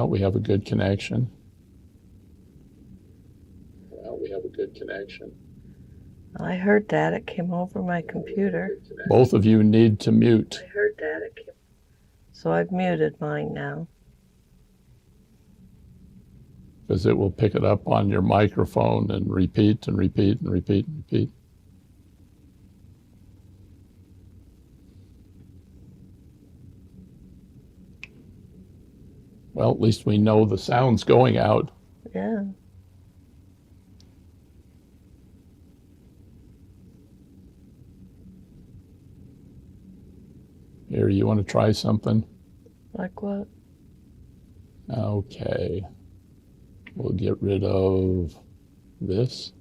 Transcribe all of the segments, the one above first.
Well, we have a good connection. Well, we have a good connection. I heard that. It came over my computer. Both of you need to mute. I heard that. So I've muted mine now. Because it will pick it up on your microphone and repeat and repeat and repeat and repeat. Well, at least we know the sound's going out. Yeah. Here, you want to try something? Like what? Okay. We'll get rid of this.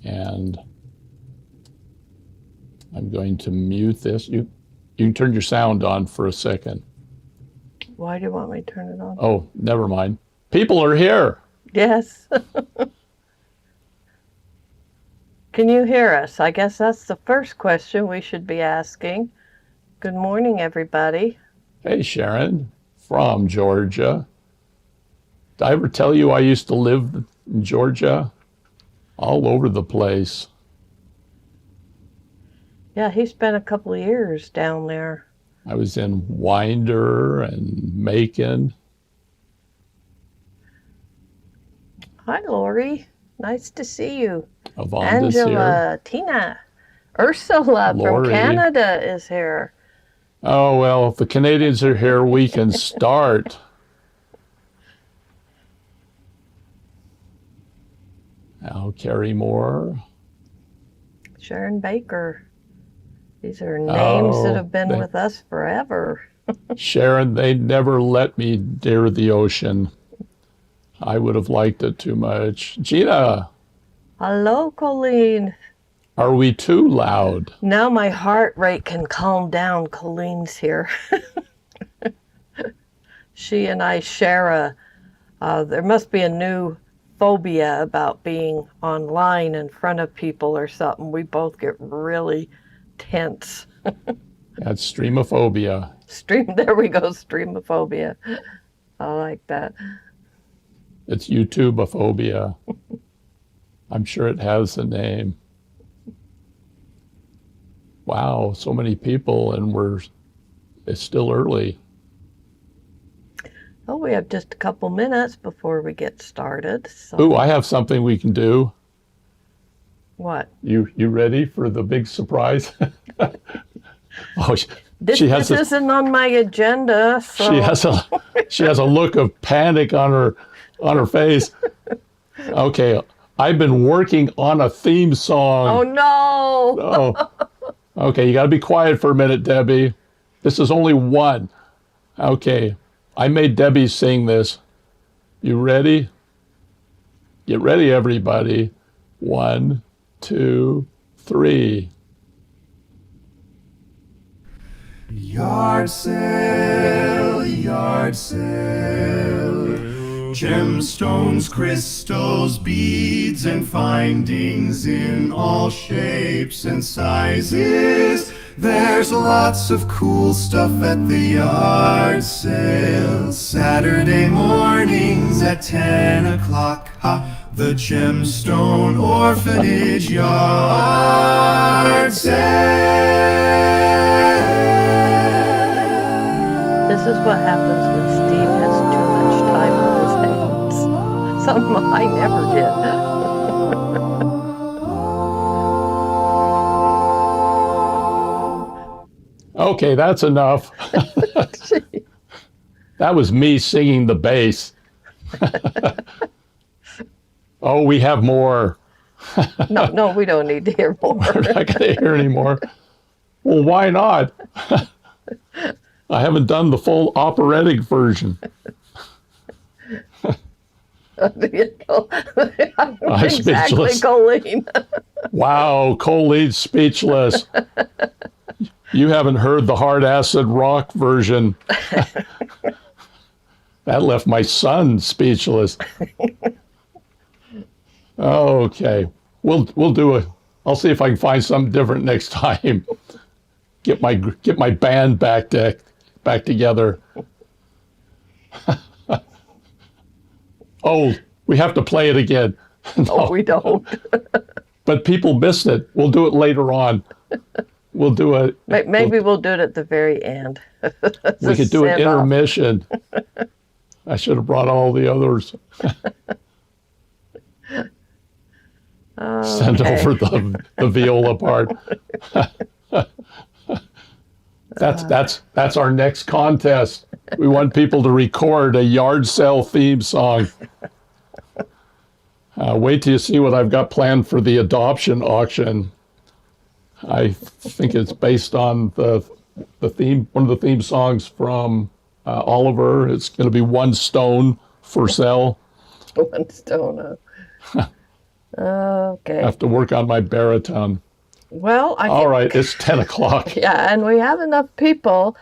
And I'm going to mute this. You can turn your sound on for a second. Why do you want me to turn it on? Oh, never mind. People are here. Yes. Can you hear us? I guess that's the first question we should be asking. Good morning, everybody. Hey, Sharon, from Georgia. Did I ever tell you I used to live in Georgia? All over the place. Yeah, he spent a couple of years down there. I was in Winder and Macon. Hi, Lori. Nice to see you. Avanda's Angela, here. Tina, Ursula Lori. from Canada is here. Oh, well, if the Canadians are here, we can start. Now, Carrie Moore. Sharon Baker. These are names that have been they- with us forever. Sharon, they never let me near the ocean. I would have liked it too much. Gina, Hello, Colleen. are we too loud? Now my heart rate can calm down. Colleen's here. She and I share there must be a new phobia about being online in front of people or something. We both get really tense. That's streamophobia. There we go, streamophobia. I like that. It's YouTubeophobia. I'm sure it has a name. Wow, so many people, and it's still early. Oh, we have just a couple minutes before we get started. So. Ooh, I have something we can do. What? You ready for the big surprise? Oh, This isn't on my agenda. So. She has a look of panic on her face. Okay, I've been working on a theme song. Oh no! Oh. Okay, you got to be quiet for a minute, Debbie. This is only one. Okay, I made Debbie sing this. You ready? Get ready, everybody. 1, 2, 3. Yard sale, yard sale. Gemstones, crystals, beads, and findings in all shapes and sizes. There's lots of cool stuff at the yard sale. Saturday mornings at 10 o'clock. The Gemstone Orphanage yard sale. This is what happens when Steve has too much time on his hands. Something I never did. Okay, that's enough. That was me singing the bass. Oh, we have more. No, we don't need to hear more. We're not going to hear anymore. Well, why not? I haven't done the full operatic version. Exactly, speechless. Colleen. Wow, Colene's speechless. You haven't heard the hard acid rock version. That left my son speechless. Okay, we'll do it. I'll see if I can find something different next time. Get my band back together. Oh, we have to play it again. Oh, we don't. But people missed it. We'll do it later on. We'll do it. Maybe we'll do it at the very end. We could do an intermission. I should have brought all the others. Send over the viola part. That's our next contest. We want people to record a yard sale theme song. Wait till you see what I've got planned for the adoption auction. I think it's based on the theme, one of the theme songs from Oliver. It's going to be One Stone for Sale. One stone. Okay. I have to work on my baritone. Well, all right, it's 10 o'clock. Yeah, and we have enough people.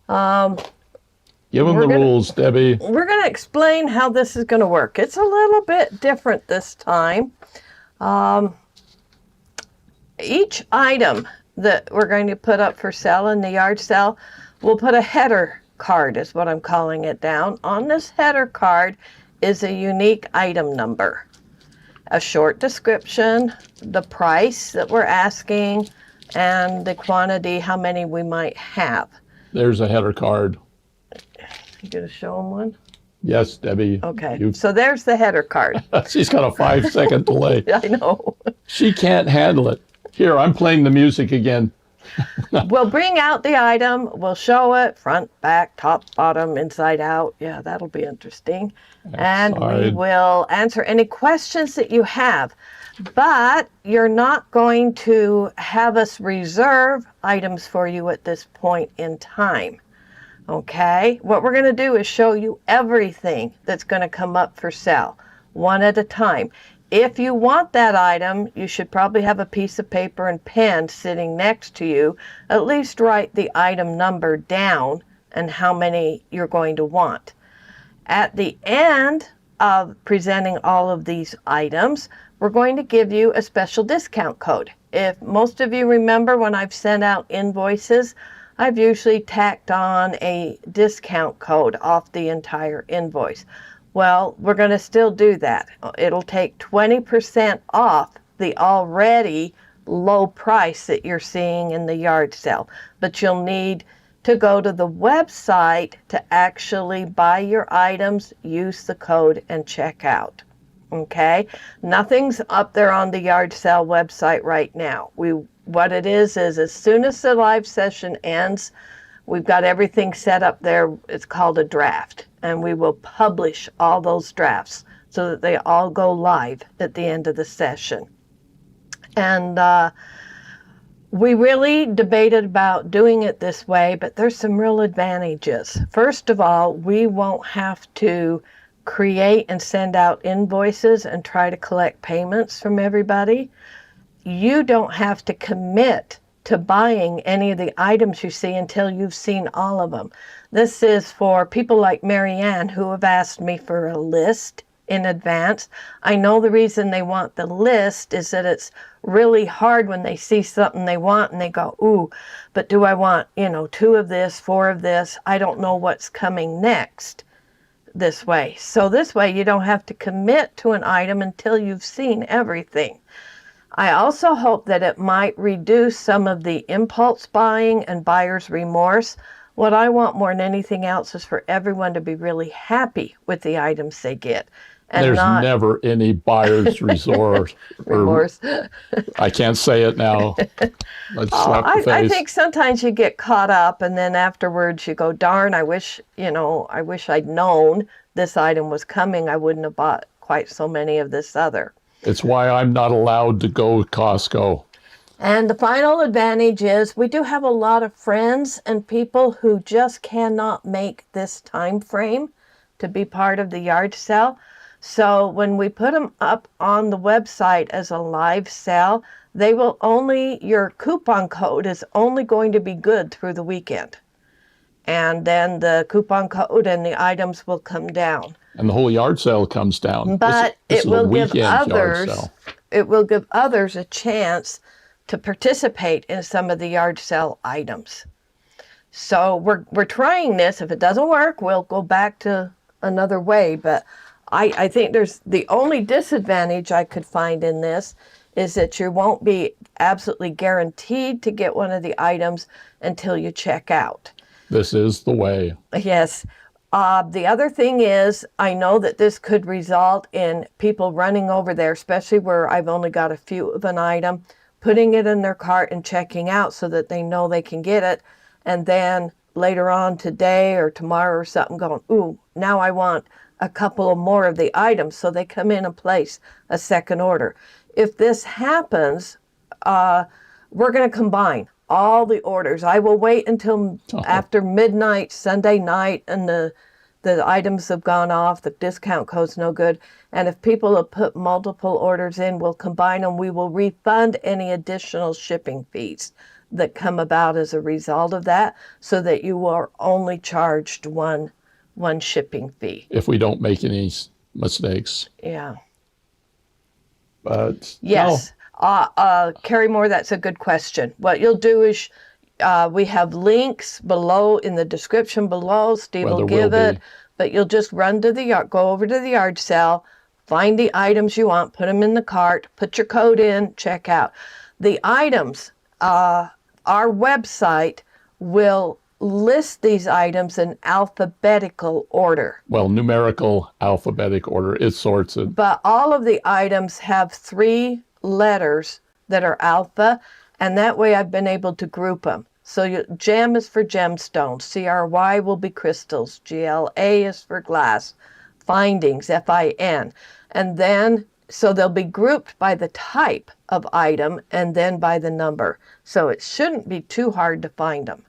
Give them the rules, Debbie. We're going to explain how this is going to work. It's a little bit different this time. Each item that we're going to put up for sale in the yard sale, we'll put a header card, is what I'm calling it, down. On this header card is a unique item number, a short description, the price that we're asking, and the quantity, how many we might have. There's a header card. You gonna show them one? Yes, Debbie. Okay, so there's the header card. She's got a 5-second delay. I know. She can't handle it. Here, I'm playing the music again. We'll bring out the item, we'll show it, front, back, top, bottom, inside out. Yeah, that'll be interesting. And we will answer any questions that you have. But you're not going to have us reserve items for you at this point in time. Okay? What we're going to do is show you everything that's going to come up for sale, one at a time. If you want that item, you should probably have a piece of paper and pen sitting next to you. At least write the item number down and how many you're going to want. At the end of presenting all of these items, we're going to give you a special discount code. If most of you remember, when I've sent out invoices, I've usually tacked on a discount code off the entire invoice. Well, we're going to still do that. It'll take 20% off the already low price that you're seeing in the yard sale. But you'll need to go to the website to actually buy your items, use the code, and check out. Okay? Nothing's up there on the yard sale website right now. What it is as soon as the live session ends, we've got everything set up there. It's called a draft. And we will publish all those drafts so that they all go live at the end of the session. And we really debated about doing it this way, but there's some real advantages. First of all, we won't have to create and send out invoices and try to collect payments from everybody. You don't have to commit to buying any of the items you see until you've seen all of them. This is for people like Marianne who have asked me for a list in advance. I know the reason they want the list is that it's really hard when they see something they want and they go, ooh, but do I want, 2 of this, 4 of this? I don't know what's coming next this way. So this way you don't have to commit to an item until you've seen everything. I also hope that it might reduce some of the impulse buying and buyer's remorse. What I want more than anything else is for everyone to be really happy with the items they get. And there's never any buyer's remorse. I can't say it now. Let's slap the face. I think sometimes you get caught up and then afterwards you go, darn, I wish I'd known this item was coming. I wouldn't have bought quite so many of this other. It's why I'm not allowed to go to Costco. And the final advantage is we do have a lot of friends and people who just cannot make this time frame to be part of the yard sale. So when we put them up on the website as a live sale, your coupon code is only going to be good through the weekend. And then the coupon code and the items will come down. And the whole yard sale comes down. But it will give others a chance to participate in some of the yard sale items. So we're trying this. If it doesn't work, we'll go back to another way, but I think there's the only disadvantage I could find in this is that you won't be absolutely guaranteed to get one of the items until you check out. This is the way. Yes. The other thing is, I know that this could result in people running over there, especially where I've only got a few of an item, putting it in their cart and checking out so that they know they can get it. And then later on today or tomorrow or something going, ooh, now I want a couple of more of the items. So they come in and place a second order. If this happens, we're going to combine all the orders. I will wait until after midnight, Sunday night, and the items have gone off, the discount code's no good. And if people have put multiple orders in, we'll combine them. We will refund any additional shipping fees that come about as a result of that, so that you are only charged one shipping fee. If we don't make any mistakes. Yeah. But yes. No. Carrie Moore, that's a good question. What you'll do is we have links below in the description below. Steve will give it. But you'll just run to the yard, go over to the yard sale, find the items you want, put them in the cart, put your code in, check out. The items, our website will list these items in alphabetical order. Well, numerical, alphabetic order. It sorts it. But all of the items have 3 letters that are alpha, and that way I've been able to group them. So gem is for gemstones, CRY will be crystals, GLA is for glass, findings, FIN. And then, so they'll be grouped by the type of item and then by the number. So it shouldn't be too hard to find them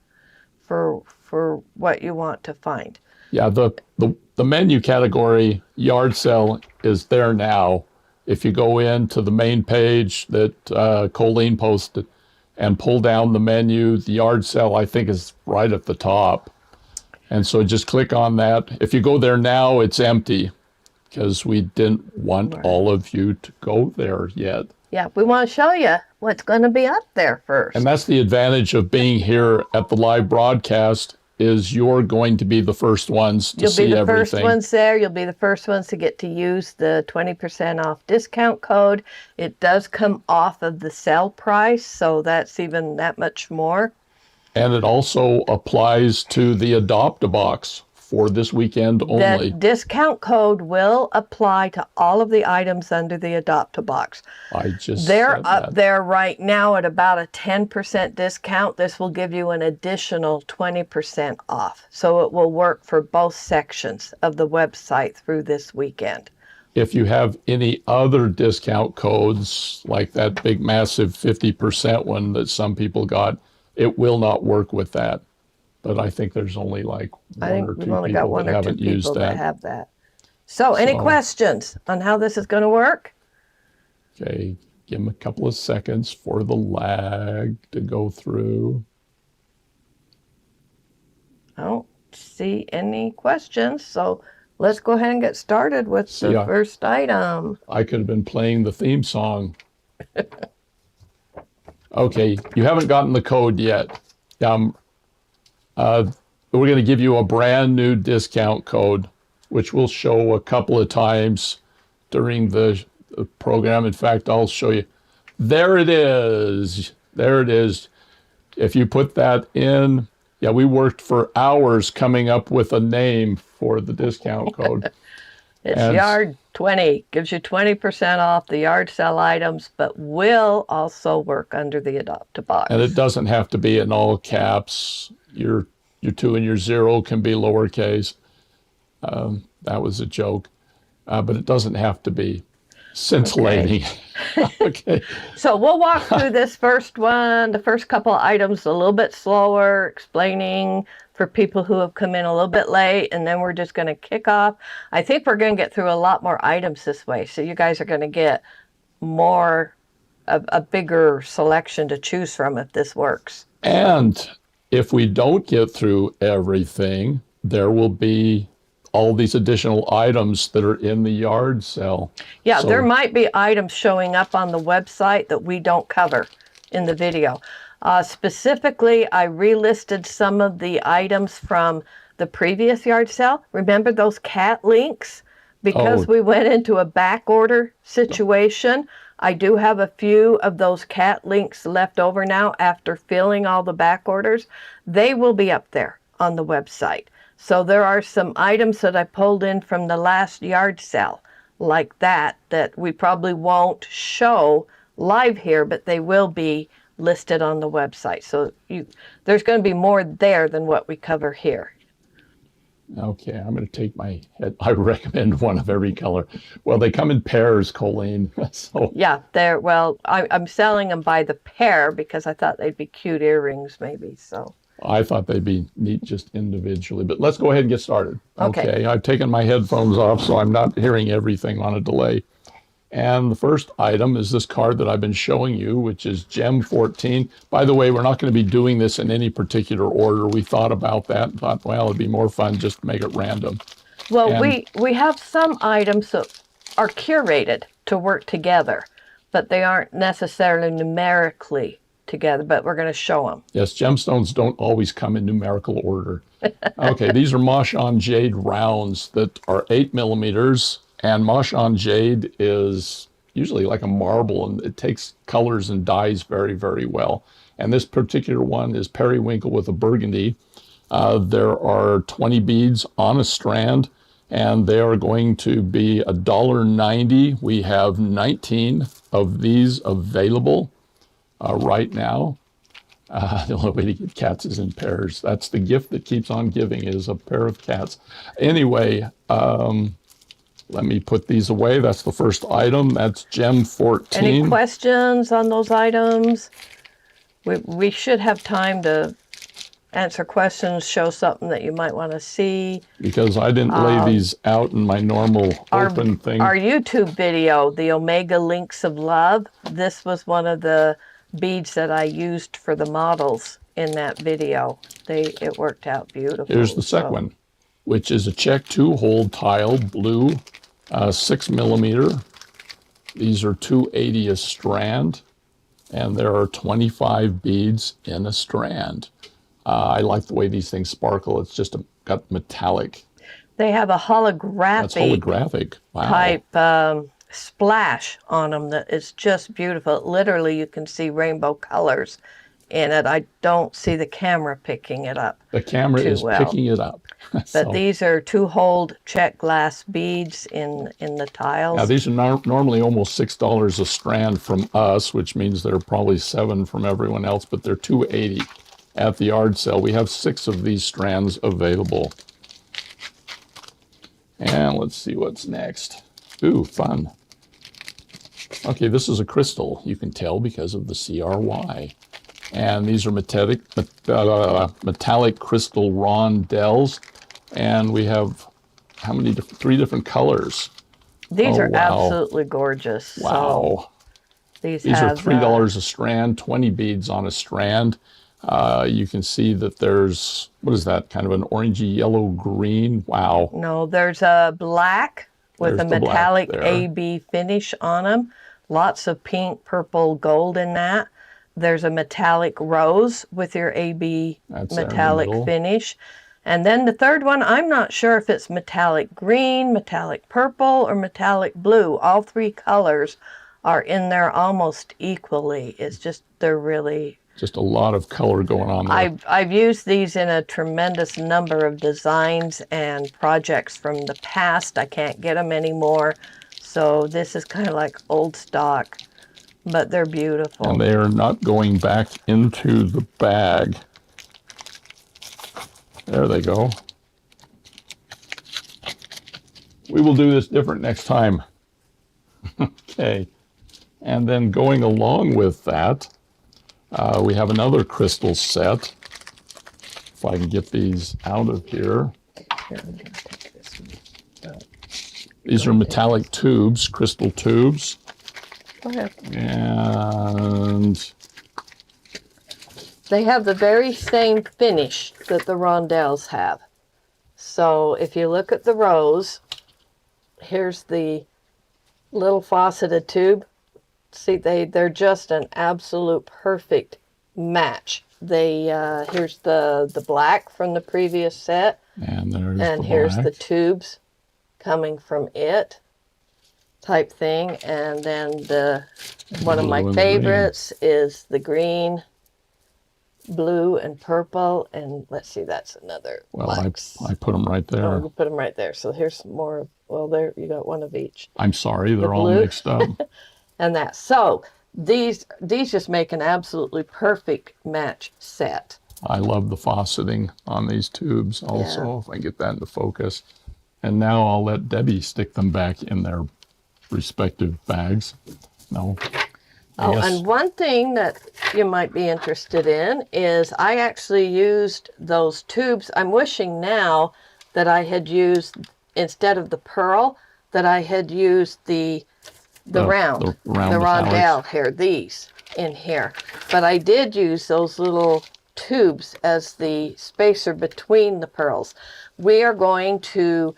for what you want to find. Yeah, the menu category, yard sale, is there now. If you go into the main page that Colleen posted and pull down the menu, the yard sale, I think, is right at the top. And so just click on that. If you go there now, it's empty because we didn't want all of you to go there yet. Yeah, we want to show you what's going to be up there first. And that's the advantage of being here at the live broadcast, is you're going to be the first ones to see everything. You'll be the first ones there. You'll be the first ones to get to use the 20% off discount code. It does come off of the sale price, so that's even that much more. And it also applies to the Adopt-A-Box for this weekend only. The discount code will apply to all of the items under the Adopt-A-Box. They're up there right now at about a 10% discount. This will give you an additional 20% off. So it will work for both sections of the website through this weekend. If you have any other discount codes, like that big massive 50% one that some people got, it will not work with that. But I think there's only like one or two people that haven't used that. Have that. So any questions on how this is going to work? Okay, give them a couple of seconds for the lag to go through. I don't see any questions, so let's go ahead and get started with the first item. I could have been playing the theme song. Okay, you haven't gotten the code yet. We're going to give you a brand new discount code, which we'll show a couple of times during the program. In fact, I'll show you. There it is. There it is. If you put that in, we worked for hours coming up with a name for the discount code. It's Yard 20. Gives you 20% off the yard sale items, but will also work under the Adopt-A-Box. And it doesn't have to be in all caps. Your 2 and your 0 can be lowercase. That was a joke. But it doesn't have to be scintillating. Okay. So we'll walk through this first one, the first couple of items a little bit slower, explaining for people who have come in a little bit late, and then we're just going to kick off. I think we're going to get through a lot more items this way, so you guys are going to get a bigger selection to choose from if this works. And if we don't get through everything, there will be all these additional items that are in the yard sale. Yeah, so there might be items showing up on the website that we don't cover in the video. Specifically, I relisted some of the items from the previous yard sale. Remember those cat links? Because Oh. we went into a back order situation, I do have a few of those cat links left over now after filling all the back orders. They will be up there on the website. So there are some items that I pulled in from the last yard sale like that we probably won't show live here, but they will be listed on the website. So there's going to be more there than what we cover here. Okay, I'm going to take my head. I recommend one of every color. Well, they come in pairs, Colleen. So yeah, I'm selling them by the pair because I thought they'd be cute earrings maybe. So I thought they'd be neat just individually. But let's go ahead and get started. Okay. I've taken my headphones off, so I'm not hearing everything on a delay. And the first item is this card that I've been showing you, which is Gem 14. By the way, we're not going to be doing this in any particular order. We thought about that and thought, well, it'd be more fun just to make it random. Well, we have some items that are curated to work together, but they aren't necessarily numerically together, but we're going to show them. Yes, gemstones don't always come in numerical order. Okay, these are Mosh-On Jade rounds that are 8 millimeters. And Mosh-On Jade is usually like a marble, and it takes colors and dyes very, very well. And this particular one is periwinkle with a burgundy. There are 20 beads on a strand, and they are going to be $1.90. We have 19 of these available right now. The only way to get cats is in pairs. That's the gift that keeps on giving, is a pair of cats. Anyway, let me put these away. That's the first item. That's Gem 14. Any questions on those items? We should have time to answer questions, show something that you might want to see. Because I didn't lay these out in my normal open thing. Our YouTube video, the Omega Links of Love, this was one of the beads that I used for the models in that video. It worked out beautiful. Here's the second one, which is a check 2-hole tile, blue, 6 millimeter. These are $2.80 a strand, and there are 25 beads in a strand. I like the way these things sparkle. It's just got metallic. They have a holographic, That's holographic. Wow. Type splash on them that is just beautiful. Literally, you can see rainbow colors in it. I don't see the camera picking it up. The camera is picking it up. But these are 2-hole check glass beads in the tiles. Now, these are normally almost $6 a strand from us, which means they're probably $7 from everyone else, but they're $2.80 at the yard sale. We have 6 of these strands available. And let's see what's next. Ooh, fun. Okay, this is a crystal. You can tell because of the CRY. And these are metallic crystal rondelles. And we have, how many? 3 different colors. These are absolutely gorgeous. Wow. So these are $3 a strand, 20 beads on a strand. You can see that there's, what is that, kind of an orangey yellow green? Wow. No, there's a black with a metallic AB finish on them. Lots of pink, purple, gold in that. There's a metallic rose with your AB metallic finish. And then the third one, I'm not sure if it's metallic green, metallic purple, or metallic blue. All 3 colors are in there almost equally. It's just, they're really... Just a lot of color going on there. I've used these in a tremendous number of designs and projects from the past. I can't get them anymore. So this is kind of like old stock, but they're beautiful. And they are not going back into the bag. There they go. We will do this different next time. Okay. And then going along with that, we have another crystal set. If I can get these out of here. These are metallic tubes, crystal tubes. Go ahead. And they have the very same finish that the rondelles have. So if you look at the rose, here's the little fauceted tube. See, they're just an absolute perfect match. Here's the black from the previous set And there's And the here's black. the tubes coming from it type thing. And then one of blue my and the favorites is the green, blue, and purple. And let's see, that's another Well, black. I put them right there. Oh, you put them right there. So here's more of, well, there you got one of each. I'm sorry, they're all blue. mixed up. And that. So these just make an absolutely perfect match set. I love the fauceting on these tubes also, Yeah. if I get that into focus. And now I'll let Debbie stick them back in their respective bags. No. Oh, Yes. and one thing that you might be interested in is I actually used those tubes. I'm wishing now that I had used, instead of the pearl, that I had used the round, the round the metallics. rondelle here, these in here. But I did use those little tubes as the spacer between the pearls. We are going to,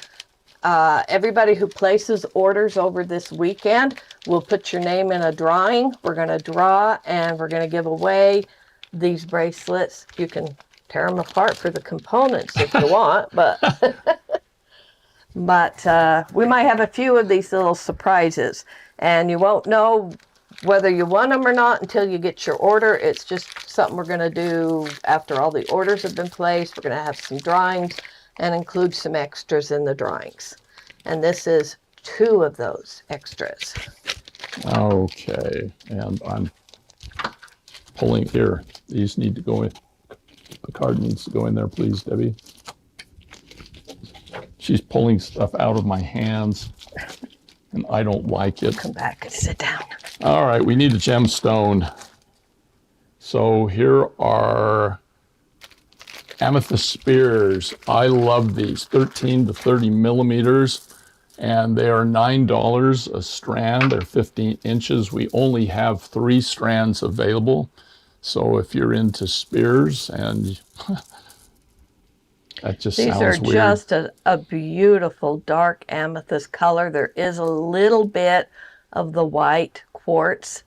everybody who places orders over this weekend, will put your name in a drawing. We're going to draw and we're going to give away these bracelets. You can tear them apart for the components if you want, but we might have a few of these little surprises, and you won't know whether you want them or not until you get your order. It's just something we're going to do after all the orders have been placed. We're going to have some drawings and include some extras in the drawings. And this is 2 of those extras. Okay, and I'm pulling here. These need to go in. The card needs to go in there, please, Debbie. She's pulling stuff out of my hands, and I don't like it. Come back and sit down. All right, we need a gemstone. So here are amethyst spears. I love these, 13 to 30 millimeters, and they are $9 a strand. They're 15 inches. We only have 3 strands available. So if you're into spears, and that just These sounds are weird. just a beautiful dark amethyst color. There is a little bit of the white quartz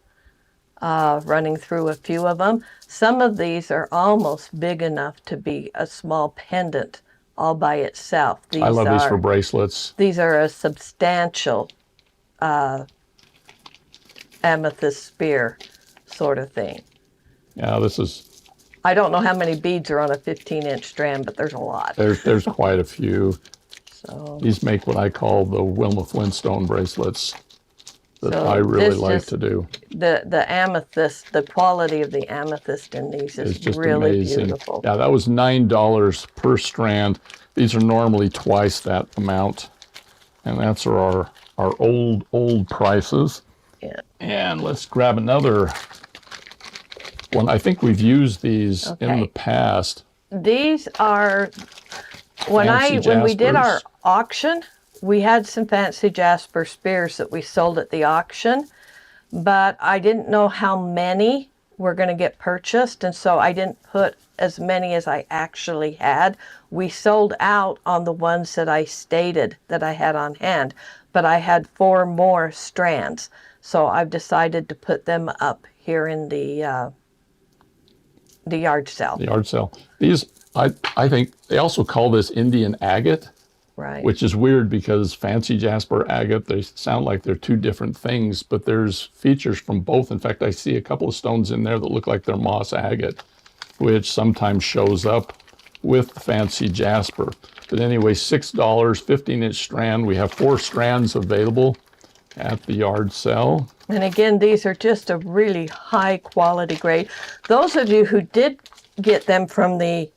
running through a few of them. Some of these are almost big enough to be a small pendant all by itself. These I love these for bracelets. These are a substantial amethyst spear sort of thing. Yeah, this is... I don't know how many beads are on a 15-inch strand, but there's a lot. There's quite a few. So These make what I call the Wilma Flintstone bracelets that So I really this like just- to do. the amethyst, the quality of the amethyst in these It's is just really amazing. beautiful. Yeah, that was $9 per strand. These are normally twice that amount. And that's our old prices. Yeah. And let's grab another one. I think we've used these in Okay. the past. These are when Fancy we did our jaspers. auction, we had some fancy jasper spears that we sold at the auction, but I didn't know how many were going to get purchased, and so I didn't put as many as I actually had. We sold out on the ones that I stated that I had on hand, but I had 4 more strands, so I've decided to put them up here in the yard sale. The yard sale. These, I think they also call this Indian agate, Right. which is weird because fancy jasper agate, they sound like they're 2 different things, but there's features from both. In fact, I see a couple of stones in there that look like they're moss agate, which sometimes shows up with fancy jasper. But anyway, $6, 15-inch strand. We have 4 strands available at the yard sale. And again, these are just a really high quality grade. Those of you who did get them from the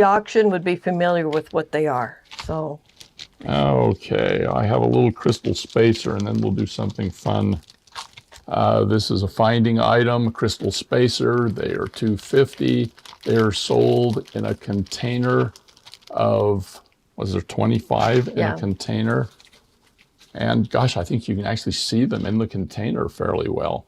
auction would be familiar with what they are. So Okay, I have a little crystal spacer, and then we'll do something fun. This is a finding item, crystal spacer. They are $2.50. They are sold in a container of, was there 25 in Yeah. a container? And gosh, I think you can actually see them in the container fairly well.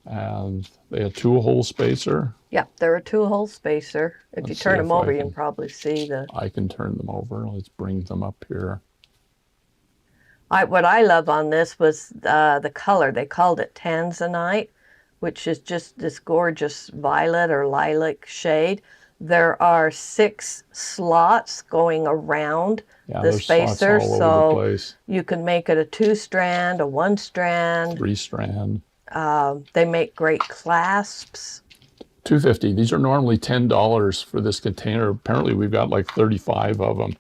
And they have 2-hole spacer. yeah, they're a 2-hole spacer. If you Let's turn see them if I over, you can- can probably see the. I can turn them over. Let's bring them up here. What I love on this was the color. They called it tanzanite, which is just this gorgeous violet or lilac shade. There are 6 slots going around the there's slots spacer, all over the so place. you can make it a 2-strand, a 1-strand. 3-strand. They make great clasps. $2.50. These are normally $10 for this container. Apparently, we've got like 35 of them.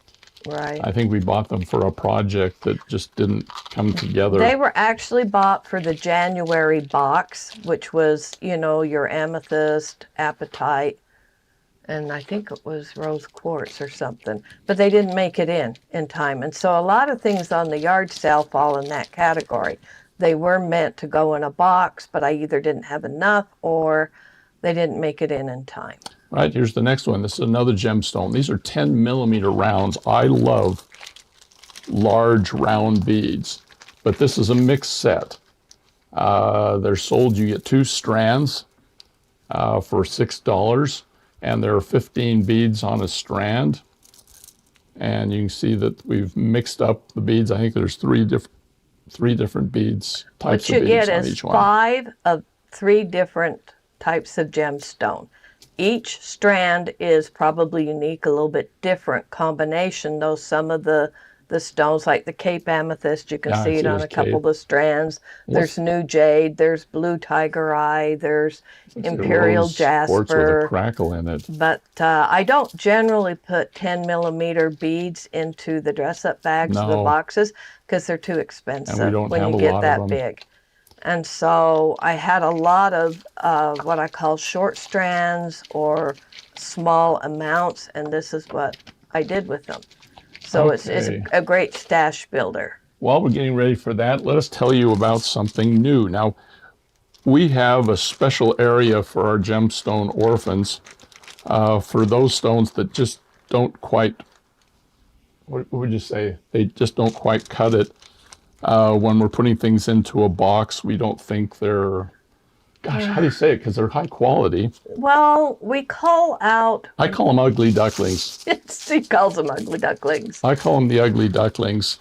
Right. I think we bought them for a project that just didn't come together. They were actually bought for the January box, which was, you know, your amethyst, apatite, and I think it was rose quartz or something. But they didn't make it in time. And so a lot of things on the yard sale fall in that category. They were meant to go in a box, but I either didn't have enough or they didn't make it in time. Right, here's the next one. This is another gemstone. These are 10 millimeter rounds. I love large round beads, but this is a mixed set. They're sold, you get 2 strands for $6, and there are 15 beads on a strand. And you can see that we've mixed up the beads. I think there's three different beads, types of beads on each one. What you get is 5 of 3 different types of gemstone. Each strand is probably unique, a little bit different combination, though some of the stones, like the Cape Amethyst, you can see it on a couple of the strands. There's New Jade, there's Blue Tiger Eye, there's Imperial Jasper. With a crackle in it. But I don't generally put 10 millimeter beads into the dress-up bags, the boxes, because they're too expensive when you get that big. And so I had a lot of what I call short strands or small amounts, and this is what I did with them. So it's a great stash builder. While we're getting ready for that, let us tell you about something new. Now, we have a special area for our gemstone orphans for those stones that just don't quite, what would you say? They just don't quite cut it. When we're putting things into a box, we don't think they're, gosh, how do you say it? Because they're high quality. Well, we call out... I call them ugly ducklings. Steve calls them ugly ducklings. I call them the ugly ducklings.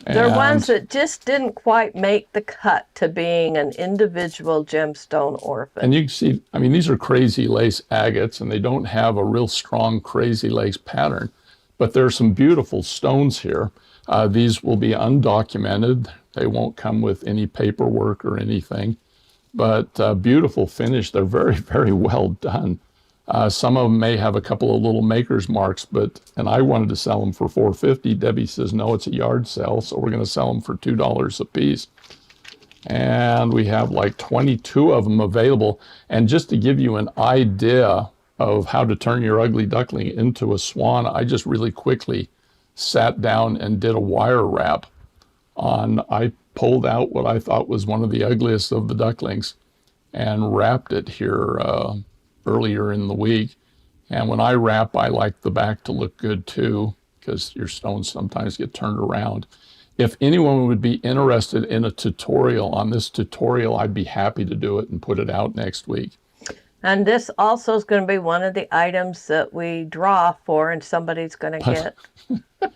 They're ones that just didn't quite make the cut to being an individual gemstone orphan. And you can see, I mean, these are crazy lace agates, and they don't have a real strong crazy lace pattern. But there are some beautiful stones here. These will be undocumented. They won't come with any paperwork or anything, but beautiful finish. They're very, very well done. Some of them may have a couple of little maker's marks, and I wanted to sell them for $4.50. Debbie says, no, it's a yard sale, so we're going to sell them for $2 a piece. And we have like 22 of them available. And just to give you an idea of how to turn your ugly duckling into a swan, I just really quickly sat down and did a wire wrap on, I pulled out what I thought was one of the ugliest of the ducklings and wrapped it here earlier in the week. And when I wrap, I like the back to look good too, because your stones sometimes get turned around. If anyone would be interested in a tutorial on this tutorial, I'd be happy to do it and put it out next week. And this also is going to be one of the items that we draw for, and somebody's going to get.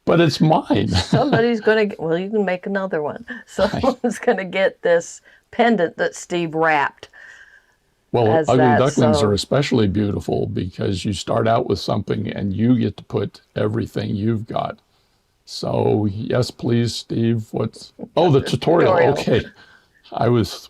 But it's mine. Somebody's going to get, well, you can make another one. Someone's going to get this pendant that Steve wrapped. Well, ugly ducklings are especially beautiful because you start out with something and you get to put everything you've got. So, yes, please, Steve. The tutorial. Okay.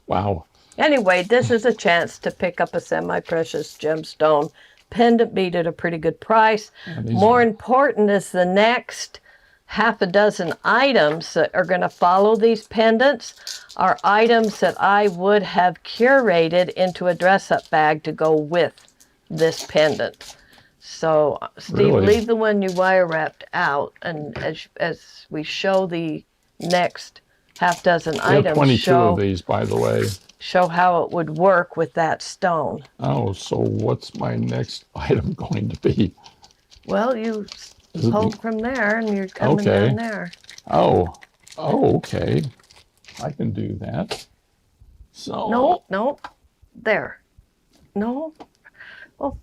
Wow. Anyway, this is a chance to pick up a semi-precious gemstone pendant bead at a pretty good price. More important is the next half a dozen items that are going to follow these pendants are items that I would have curated into a dress-up bag to go with this pendant. So, Steve, leave the one you wire wrapped out, and as we show the next half dozen items, we have 22 of these, by the way. Show how it would work with that stone. Oh, so what's my next item going to be? Well, you pull from there and you're coming down there. Oh, okay. I can do that. So No. There. No. Oh.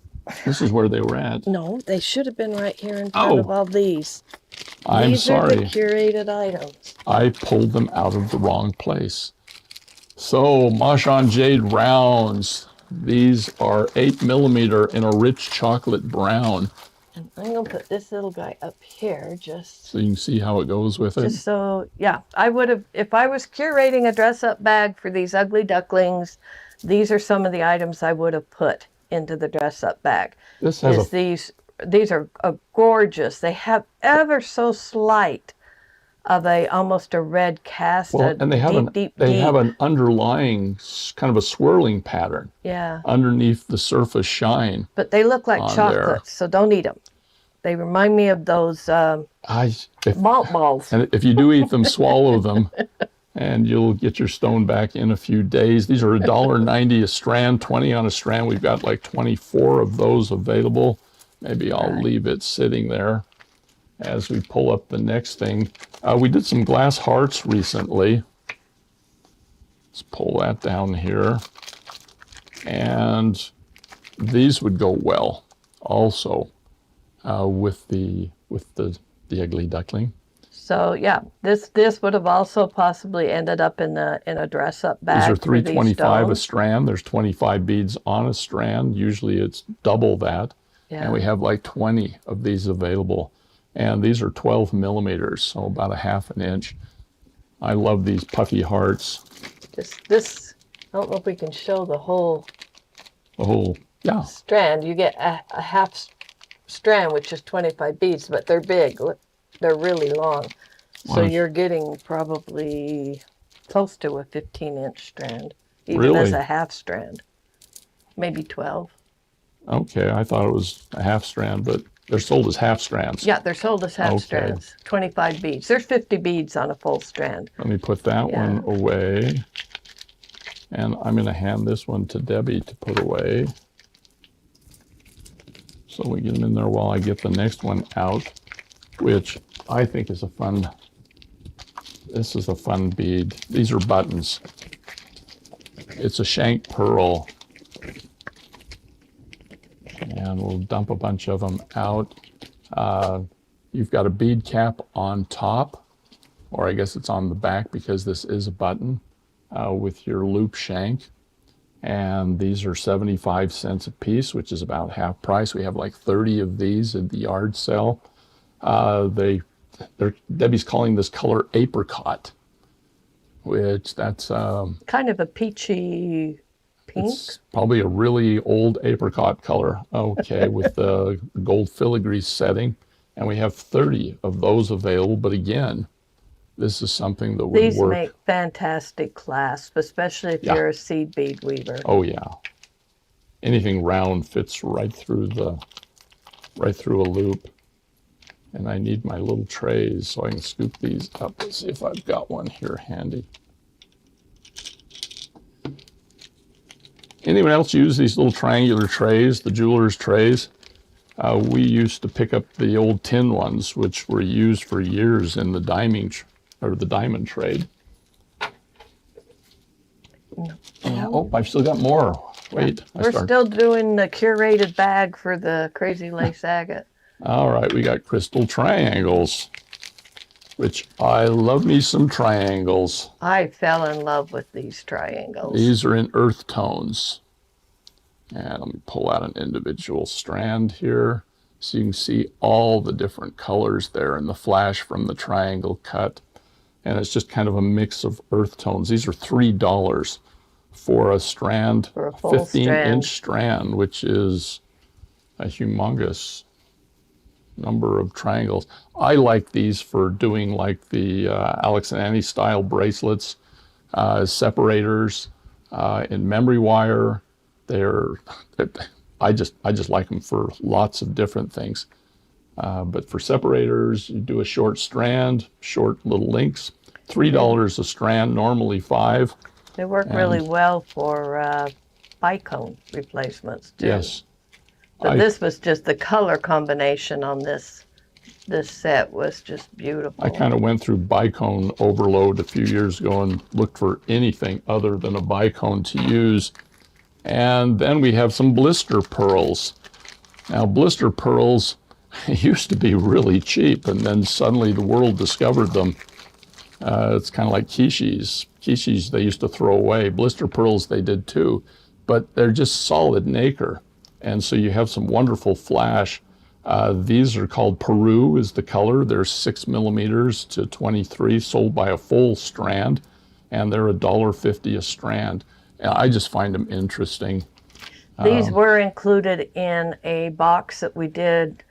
This is where they were at. No, they should have been right here in front of all these. I'm sorry. These are the curated items. I pulled them out of the wrong place. So, Mahjong Jade rounds. These are 8mm in a rich chocolate brown. And I'm going to put this little guy up here just so you can see how it goes with it. Just so, yeah, I would have, if I was curating a dress-up bag for these ugly ducklings, these are some of the items I would have put into the dress-up bag. This has These are gorgeous. They have ever so slight of almost a red cast. Well, and they have an underlying kind of a swirling pattern. Yeah. Underneath the surface shine. But they look like chocolates, so don't eat them. They remind me of those malt balls. And if you do eat them, swallow them, and you'll get your stone back in a few days. These are $1.90 a strand, 20 on a strand. We've got like 24 of those available. Maybe I'll leave it sitting there as we pull up the next thing. We did some glass hearts recently. Let's pull that down here. And these would go well also with the ugly duckling. So yeah, this would have also possibly ended up in a dress-up bag. These are $3.25 a strand. There's 25 beads on a strand. Usually it's double that. Yeah. And we have like 20 of these available. And these are 12mm, so about a half an inch. I love these puffy hearts. This I don't know if we can show the whole strand. You get a half strand, which is 25 beads, but they're big. They're really long. So you're getting probably close to a 15-inch strand, even as a half strand. Maybe 12. Okay, I thought it was a half strand, but they're sold as half strands. Yeah, they're sold as half strands. 25 beads. There's 50 beads on a full strand. Let me put that one away. And I'm going to hand this one to Debbie to put away. So we get them in there while I get the next one out, which I think is this is a fun bead. These are buttons. It's a shank pearl. And we'll dump a bunch of them out. You've got a bead cap on top, or I guess it's on the back because this is a button with your loop shank. And these are 75 cents a piece, which is about half price. We have like 30 of these at the yard sale. Debbie's calling this color apricot, which that's kind of a peachy pink. It's probably a really old apricot color. Okay, with the gold filigree setting. And we have 30 of those available. But again, this is something that would work. These make fantastic clasps, especially if you're a seed bead weaver. Oh yeah. Anything round fits right through a loop. And I need my little trays so I can scoop these up. Let's see if I've got one here handy. Anyone else use these little triangular trays, the jeweler's trays? We used to pick up the old tin ones, which were used for years in the diamond trade. Oh, I've still got more. Wait, we're still doing the curated bag for the crazy lace agate. All right, we got crystal triangles, which I love me some triangles. I fell in love with these triangles. These are in earth tones. And let me pull out an individual strand here so you can see all the different colors there in the flash from the triangle cut. And it's just kind of a mix of earth tones. These are $3 for a strand, for a 15-inch strand, which is a humongous number of triangles. I like these for doing like the Alex and Annie style bracelets, separators, in memory wire. I just like them for lots of different things. But for separators, you do a short strand, short little links, $3 a strand, normally $5. They work really well for bicone replacements too. Yes. But this was just the color combination on this set was just beautiful. I kind of went through bicone overload a few years ago and looked for anything other than a bicone to use. And then we have some blister pearls. Now, blister pearls used to be really cheap, and then suddenly the world discovered them. It's kind of like quiches. Quiches they used to throw away. Blister pearls they did too. but they're just solid nacre. And so you have some wonderful flash. These are called Peru is the color. They're 6 millimeters to 23, sold by a full strand, and they're $1.50 a strand. And I just find them interesting. These were included in a box that we did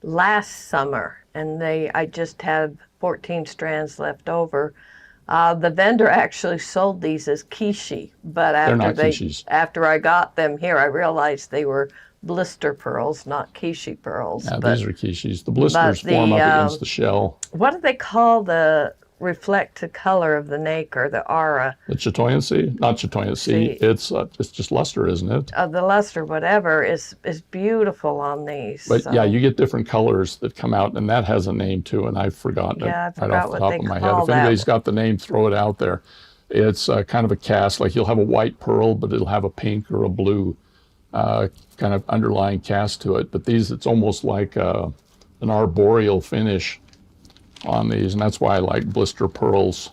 last summer, and I just have 14 strands left over. The vendor actually sold these as quiche, but after I got them here, I realized they were blister pearls, not quiche pearls. Yeah, these are quiches. The blisters form up against the shell. What do they call the reflected color of the nacre, the aura? The chatoyancy? Not chatoyancy. It's just luster, isn't it? The luster, whatever, is beautiful on these. But yeah, you get different colors that come out, and that has a name too, and I've forgotten it I right forgot off the top of my head. If anybody's got the name, throw it out there. It's kind of a cast, like you'll have a white pearl, but it'll have a pink or a blue kind of underlying cast to it. But these, it's almost like an arboreal finish on these, and that's why I like blister pearls.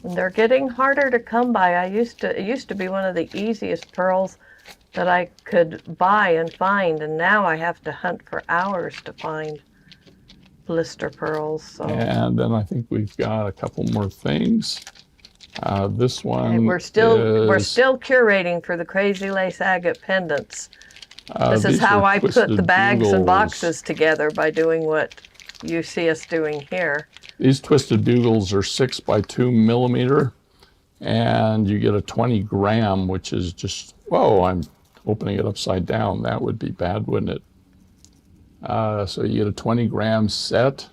And they're getting harder to come by. It used to be one of the easiest pearls that I could buy and find, and now I have to hunt for hours to find blister pearls. So. And then I think we've got a couple more things. This one and we're still curating for the crazy lace agate pendants. This is how I put the bags bugles and boxes together, by doing what you see us doing here. These twisted bugles are 6 by 2 millimeter, and you get a 20 gram, which is just, whoa, I'm opening it upside down. That would be bad, wouldn't it? So you get a 20 gram set.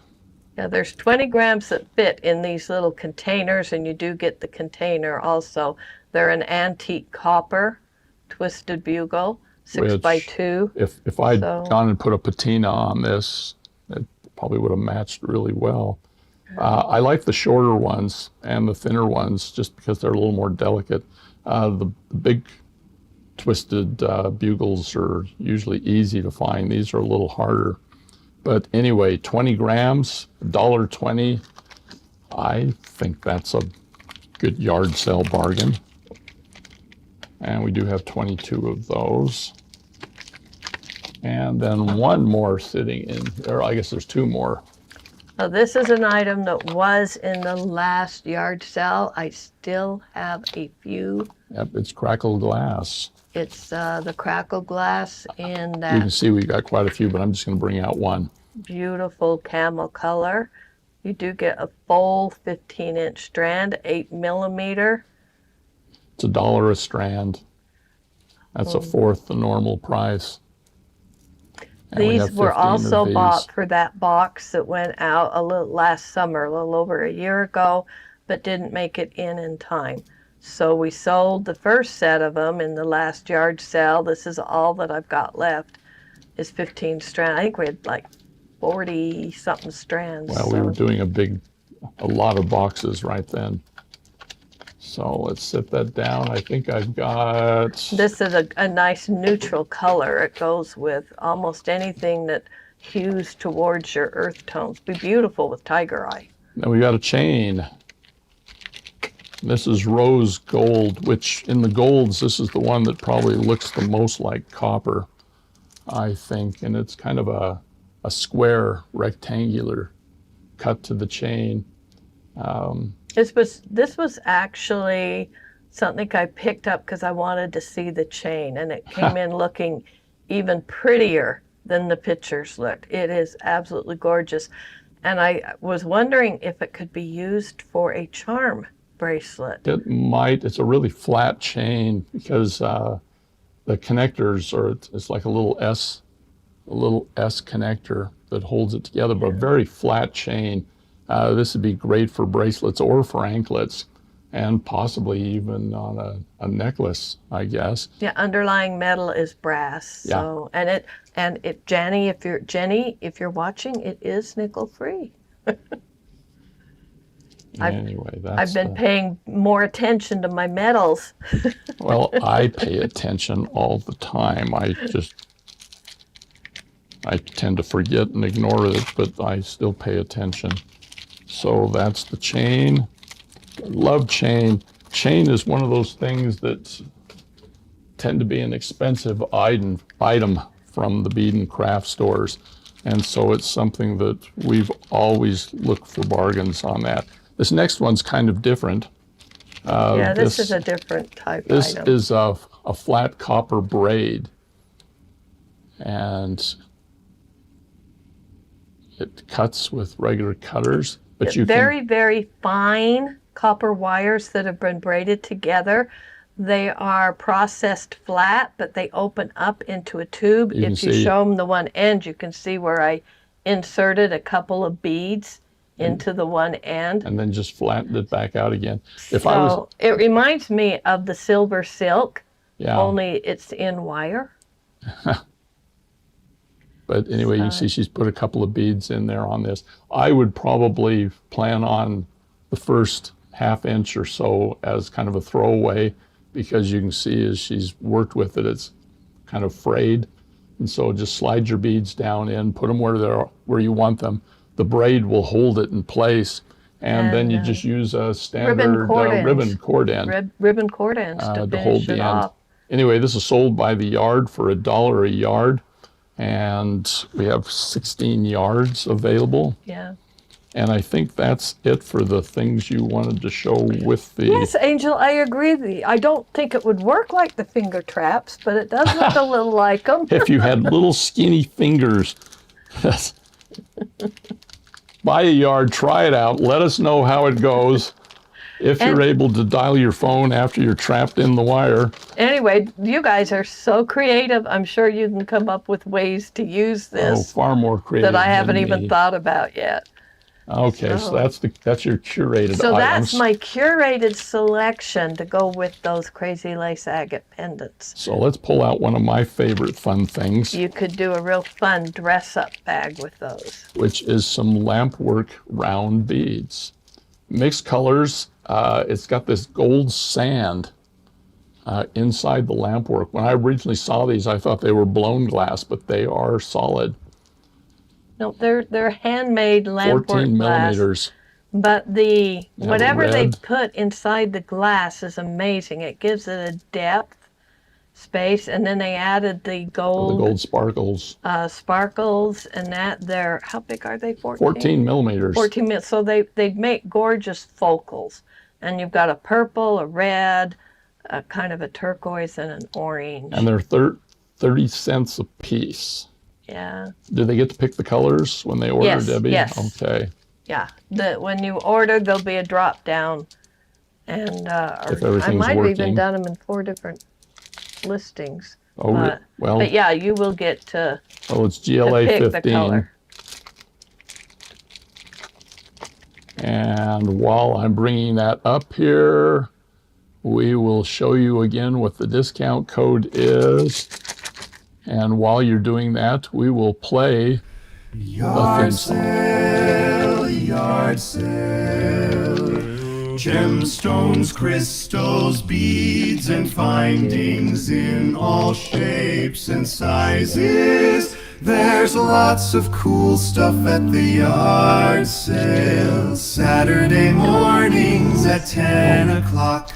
Yeah, there's 20 grams that fit in these little containers, and you do get the container also. They're an antique copper twisted bugle, 6 by 2. If I'd gone and put a patina on this, it probably would have matched really well. I like the shorter ones and the thinner ones just because they're a little more delicate. The big twisted bugles are usually easy to find. These are a little harder. But anyway, 20 grams, $1.20. I think that's a good yard sale bargain. And we do have 22 of those. And then one more sitting in there. I guess there's 2 more. Now, this is an item that was in the last yard sale. I still have a few. Yep, it's crackle glass. It's the crackle glass in that. You can see we've got quite a few, but I'm just going to bring out one. Beautiful camel color. You do get a full 15-inch strand, 8 millimeter. It's $1 a strand. That's a fourth the normal price. And these were also bought for that box that went out last summer, a little over a year ago, but didn't make it in time. So we sold the first set of them in the last yard sale. This is all that I've got left, is 15 strands. I think we had like 40-something strands. Well, we were doing a lot of boxes right then. So let's set that down. I think I've got... This is a nice neutral color. It goes with almost anything that hues towards your earth tones. Be beautiful with tiger eye. Then we got a chain. This is rose gold, which in the golds, this is the one that probably looks the most like copper, I think. And it's kind of a square, rectangular cut to the chain. This was actually something I picked up because I wanted to see the chain, and it came in looking even prettier than the pictures looked. It is absolutely gorgeous. And I was wondering if it could be used for a charm bracelet. It might. It's a really flat chain because the connectors it's like a little S connector that holds it together, but a very flat chain. This would be great for bracelets or for anklets, and possibly even on a necklace, I guess. Yeah, underlying metal is brass. Yeah. So Jenny, if you're watching, it is nickel free. Anyway, I've been paying more attention to my metals. Well, I pay attention all the time. I tend to forget and ignore it, but I still pay attention. So that's the chain. Love chain. Chain is one of those things that tend to be an expensive item from the bead and craft stores. And so it's something that we've always looked for bargains on that. This next one's kind of different. Yeah, this is a different type This item. is a flat copper braid. And it cuts with regular cutters. But you Very, very fine copper wires that have been braided together. They are processed flat, but they open up into a tube. If you show them the one end, you can see where I inserted a couple of beads into the one end. And then just flattened it back out again. It reminds me of the silver silk, yeah. Only it's in wire. But anyway, you can see she's put a couple of beads in there on this. I would probably plan on the first ½ inch or so as kind of a throwaway, because you can see as she's worked with it, it's kind of frayed. And so just slide your beads down in, put them where you want them. The braid will hold it in place. And then you just use a standard ribbon cord end. Ribbon cord ends to hold the end off. Anyway, this is sold by the yard for $1 a yard. And we have 16 yards available. Yeah. And I think that's it for the things you wanted to show with the... Yes, Angel, I agree with you. I don't think it would work like the finger traps, but it does look a little like them. If you had little skinny fingers, buy a yard, try it out, let us know how it goes. If you're able to dial your phone after you're trapped in the wire. Anyway, you guys are so creative. I'm sure you can come up with ways to use this. Oh, far more creative that I haven't even thought about yet. Okay, so that's your curated items. So that's my curated selection to go with those crazy lace agate pendants. So let's pull out one of my favorite fun things. You could do a real fun dress-up bag with those. Which is some lampwork round beads. Mixed colors. It's got this gold sand inside the lampwork. When I originally saw these, I thought they were blown glass, but they are solid. No, they're handmade lampwork 14 glass. millimeters. But whatever they put inside the glass is amazing. It gives it a depth, space, and then they added the gold sparkles. Sparkles, and they're, how big are they? 14 millimeters. 14 millimeters. So they make gorgeous focals. And you've got a purple, a red, a kind of a turquoise, and an orange. And they're 30 cents a piece. Yeah. Do they get to pick the colors when they order, Debbie? Yes. Okay. Yeah. When you order, there'll be a drop down. And if everything's I might working. have even done them in 4 different listings. Oh, well. But yeah, you will get to, it's GLA pick 15. the color. And while I'm bringing that up here, we will show you again what the discount code is. And while you're doing that, we will play Yard sale, yard sale. Gemstones, crystals, beads, and findings in all shapes and sizes. There's lots of cool stuff at the yard sale. Saturday mornings at 10 o'clock.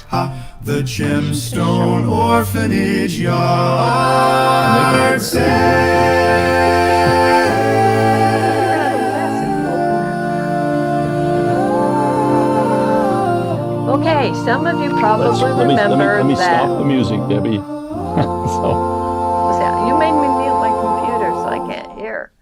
The Gemstone Orphanage yard sale. Okay, some of you probably let me that. stop the music, Debbie. You made me mute my computer so I can't hear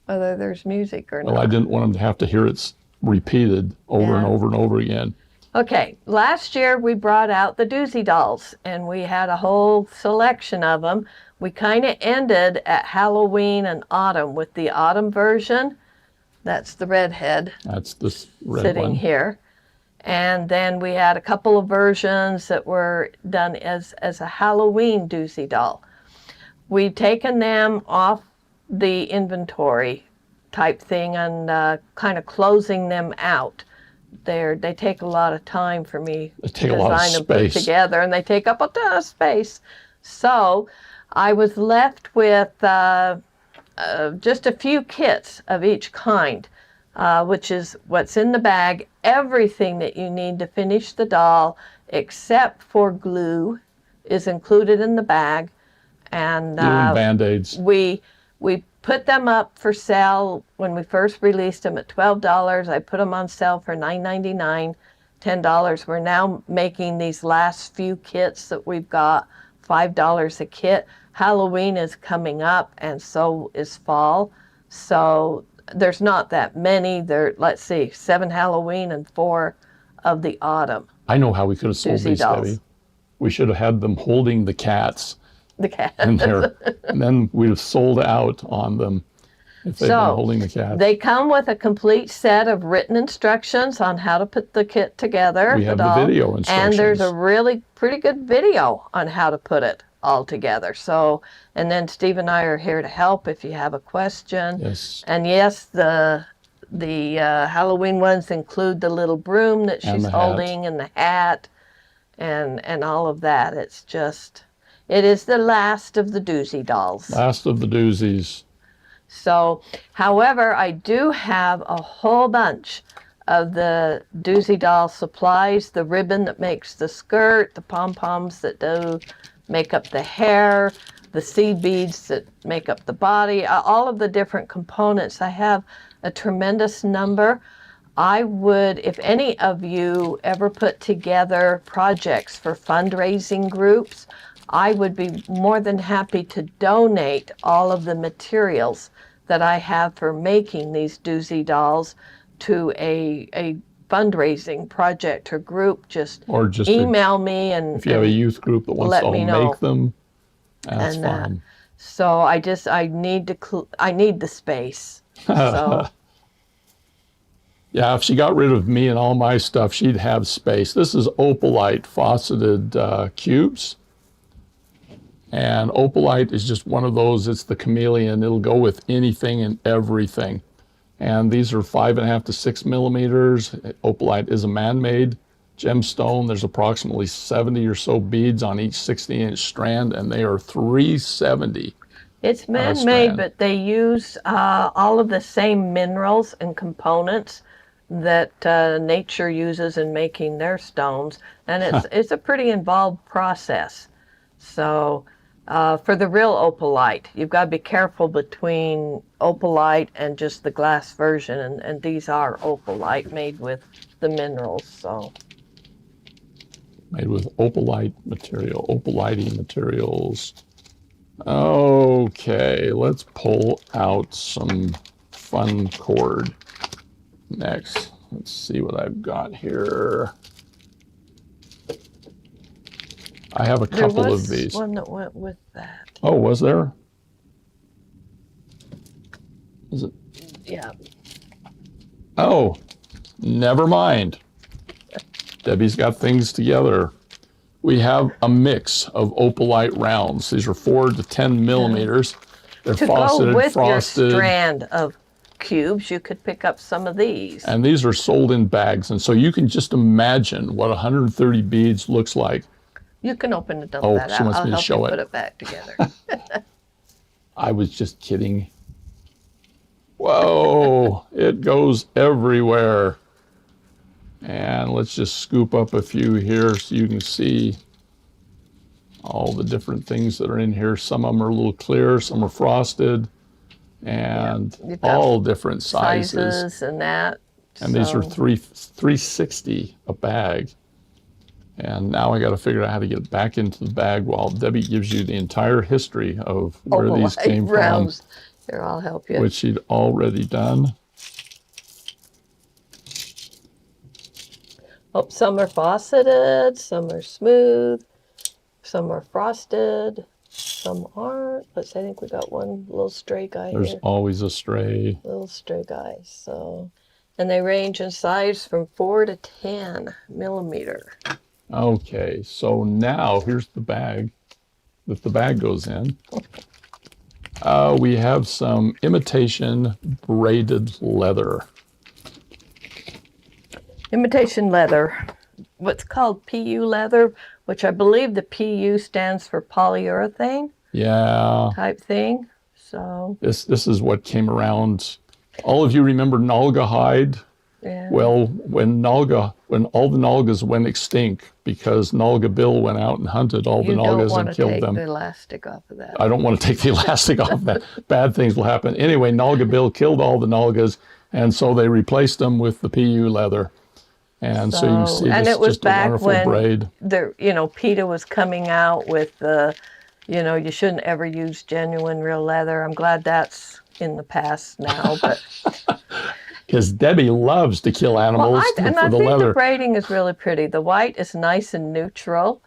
whether there's music or not. Well, I didn't want them to have to hear it repeated over and over and over again. Okay, last year we brought out the doozy dolls, and we had a whole selection of them. We kind of ended at Halloween and autumn with the autumn version. That's the redhead. That's this red sitting one. Here. And then we had a couple of versions that were done as a Halloween doozy doll. We've taken them off the inventory type thing and kind of closing them out. They take a lot of time for me to design and put together, and they take up a ton of space. So I was left with just a few kits of each kind, which is what's in the bag, everything that you need to finish the doll except for glue is included in the bag. And Even Band-Aids. we put them up for sale when we first released them at $12. I put them on sale for $9.99, $10. We're now making these last few kits that we've got $5 a kit. Halloween is coming up, and so is fall. So there's not that many. Let's see, 7 Halloween and 4 of the autumn. I know how we could have sold Doozy these, dolls. Debbie. We should have had them holding the cats The cat. in there, and then we'd have sold out on them if they'd been holding the cats. They come with a complete set of written instructions on how to put the kit together. We have the video instructions. And there's a really pretty good video on how to put it all together. So, and then Steve and I are here to help if you have a question. Yes. And yes, the Halloween ones include the little broom that And she's the hat. holding and the hat and all of that. It's just, it is the last of the doozy dolls. Last of the doozies. So, however, I do have a whole bunch of the doozy doll supplies, the ribbon that makes the skirt, the pom-poms that do make up the hair, the seed beads that make up the body, all of the different components. I have a tremendous number. I would, if any of you ever put together projects for fundraising groups, I would be more than happy to donate all of the materials that I have for making these doozy dolls to a fundraising project or group. Or just email me, and if you have a youth group that wants to make them, that's fine. So I need the space. So yeah, if she got rid of me and all my stuff, she'd have space. This is opalite faceted cubes. And opalite is just one of those, it's the chameleon. It'll go with anything and everything. And these are 5.5 to 6 millimeters. Opalite is a man-made gemstone. There's approximately 70 or so beads on each 60-inch strand, and they are $370. It's man-made, but they use all of the same minerals and components that nature uses in making their stones, and it's a pretty involved process. So for the real opalite, you've got to be careful between opalite and just the glass version, and these are opalite made with the minerals. So made with opalite material, opalite materials. Okay, let's pull out some fun cord next. Let's see what I've got here. I have a couple of these. One that went with that. Oh, was there? Is it? Yeah. Oh, never mind. Debbie's got things together. We have a mix of opalite rounds. These are 4 to 10 millimeters. They're to faceted, go with frosted. Your strand of cubes, you could pick up some of these. And these are sold in bags. And so you can just imagine what 130 beads looks like. You can open and dump Oh, that she out. wants I'll me to help show you it. put it back together. I was just kidding. Whoa, it goes everywhere. And let's just scoop up a few here so you can see all the different things that are in here. Some of them are a little clear, some are frosted, and all different sizes. And that. And these are $360 a bag. And now I got to figure out how to get it back into the bag while Debbie gives you the entire history of where these came rounds. Here, I'll help you. Which she'd already done. Oh, some are faceted, some are smooth, some are frosted, some aren't. I think we got one little stray guy There's here. always a stray. Little stray guy. So, and they range in size from 4 to 10 millimeter. Okay, so now here's the bag that the bag goes in. We have some imitation braided leather. Imitation leather, what's called PU leather, which I believe the PU stands for polyurethane. Yeah. Type thing. So This is what came around. All of you remember Nalga hide? Yeah. Well, when all the Nalgas went extinct because Nalga Bill went out and hunted all the Nalgas and killed them. You don't want to take the elastic off of that. I don't want to take the elastic off that. Bad things will happen. Anyway, Nalga Bill killed all the Nalgas, and so they replaced them with the PU leather. And so you can see and this it was just a back wonderful when braid. PETA was coming out with the, you shouldn't ever use genuine real leather. I'm glad that's in the past now, but because Debbie loves to kill animals I think leather. the braiding is really pretty. The white is nice and neutral,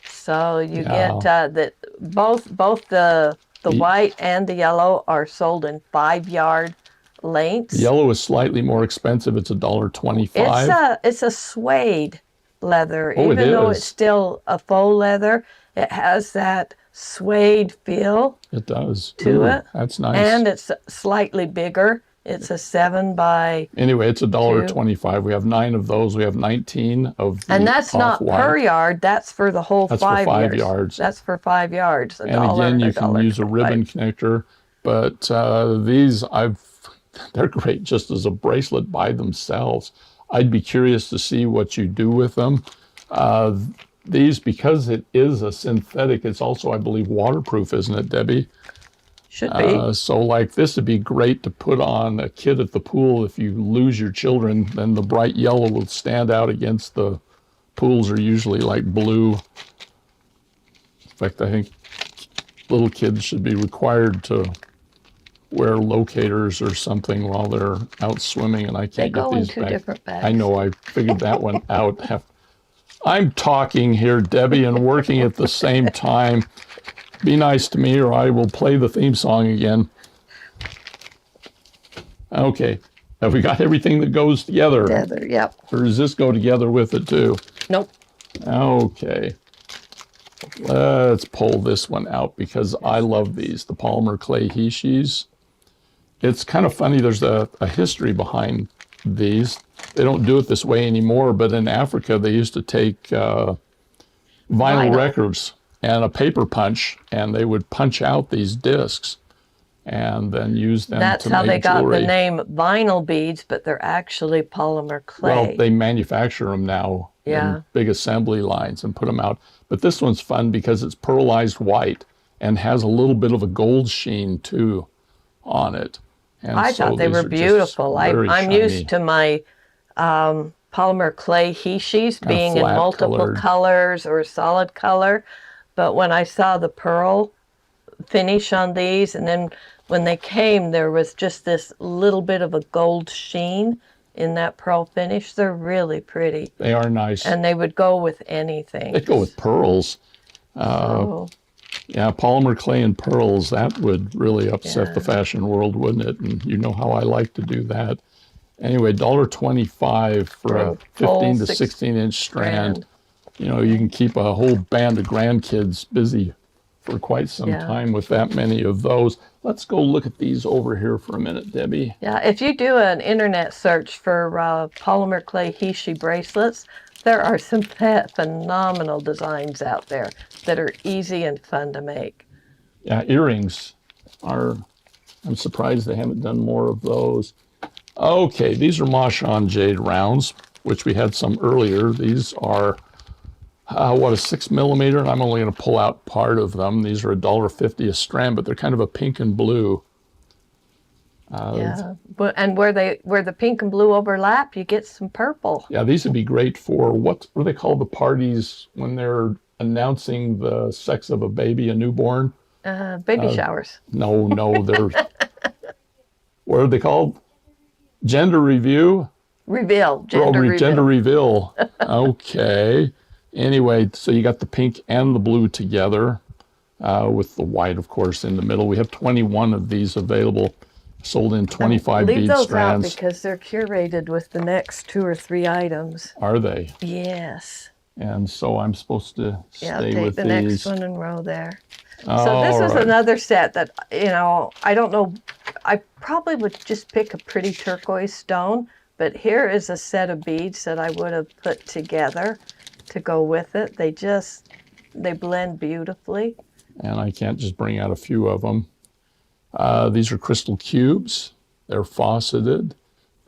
so you get that both the white and the yellow are sold in 5-yard lengths. Yellow is slightly more expensive. It's $1.25. It's a suede leather, Oh, even though it's still a faux leather. It has that suede feel. It does to it. That's nice. And it's slightly bigger. It's a 7 by. Anyway, it's $1.25. We have 9 of those. We have 19 of the And that's not per off-white. yard. That's for the whole That's 5 for 5 years. yards. That's for 5 yards. And again, you can use a ribbon connector. But these, they're great just as a bracelet by themselves. I'd be curious to see what you do with them. These, because it is a synthetic, it's also, I believe, waterproof, isn't it, Debbie? Should be. So like this would be great to put on a kid at the pool. If you lose your children, then the bright yellow will stand out against the pools are usually like blue. In fact, I think little kids should be required to wear locators or something while they're out swimming, and I can't get these back. They go in 2 different bags. I know, I figured that one out. I'm talking here, Debbie, and working at the same time. Be nice to me or I will play the theme song again. Okay. Have we got everything that goes together? Together, yep. Or does this go together with it too? Nope. Okay. Let's pull this one out because I love these, the polymer clay hishis. It's kind of funny, there's a history behind these. They don't do it this way anymore, but in Africa they used to take vinyl records and a paper punch, and they would punch out these discs and then use them to make jewelry. That's how they got the name vinyl beads, but they're actually polymer clay. Well, they manufacture them now in big assembly lines and put them out. But this one's fun because it's pearlized white and has a little bit of a gold sheen too on it. And I thought they were beautiful. I'm used to my polymer clay hishis being in multiple colors or solid color. But when I saw the pearl finish on these, and then when they came, there was just this little bit of a gold sheen in that pearl finish. They're really pretty. They are nice. And they would go with anything. They'd go with pearls. Yeah, polymer clay and pearls, that would really upset the fashion world, wouldn't it? And you know how I like to do that. Anyway, $1.25 for a 15 to 16-inch strand. You know, you can keep a whole band of grandkids busy for quite some time with that many of those. Let's go look at these over here for a minute, Debbie. Yeah, if you do an internet search for polymer clay hishi bracelets, there are some phenomenal designs out there that are easy and fun to make. Yeah, earrings are, I'm surprised they haven't done more of those. Okay, these are Mashon jade rounds, which we had some earlier. These are, a 6 millimeter, and I'm only going to pull out part of them. These are $1.50 a strand, but they're kind of a pink and blue. And where the pink and blue overlap, you get some purple. Yeah, these would be great for, what do they call the parties when they're announcing the sex of a baby, a newborn? Baby showers. No, they're, what are they called? Gender review? Reveal. Gender reveal. Okay. Anyway, so you got the pink and the blue together with the white, of course, in the middle. We have 21 of these available, sold in 25 bead strands. Leave those out because they're curated with the next 2 or 3 items. Are they? Yes. And so I'm supposed to stay with the these. next one and row there. So this is another set that, I don't know, I probably would just pick a pretty turquoise stone, but here is a set of beads that I would have put together to go with it. They blend beautifully. And I can't just bring out a few of them. These are crystal cubes. They're faceted.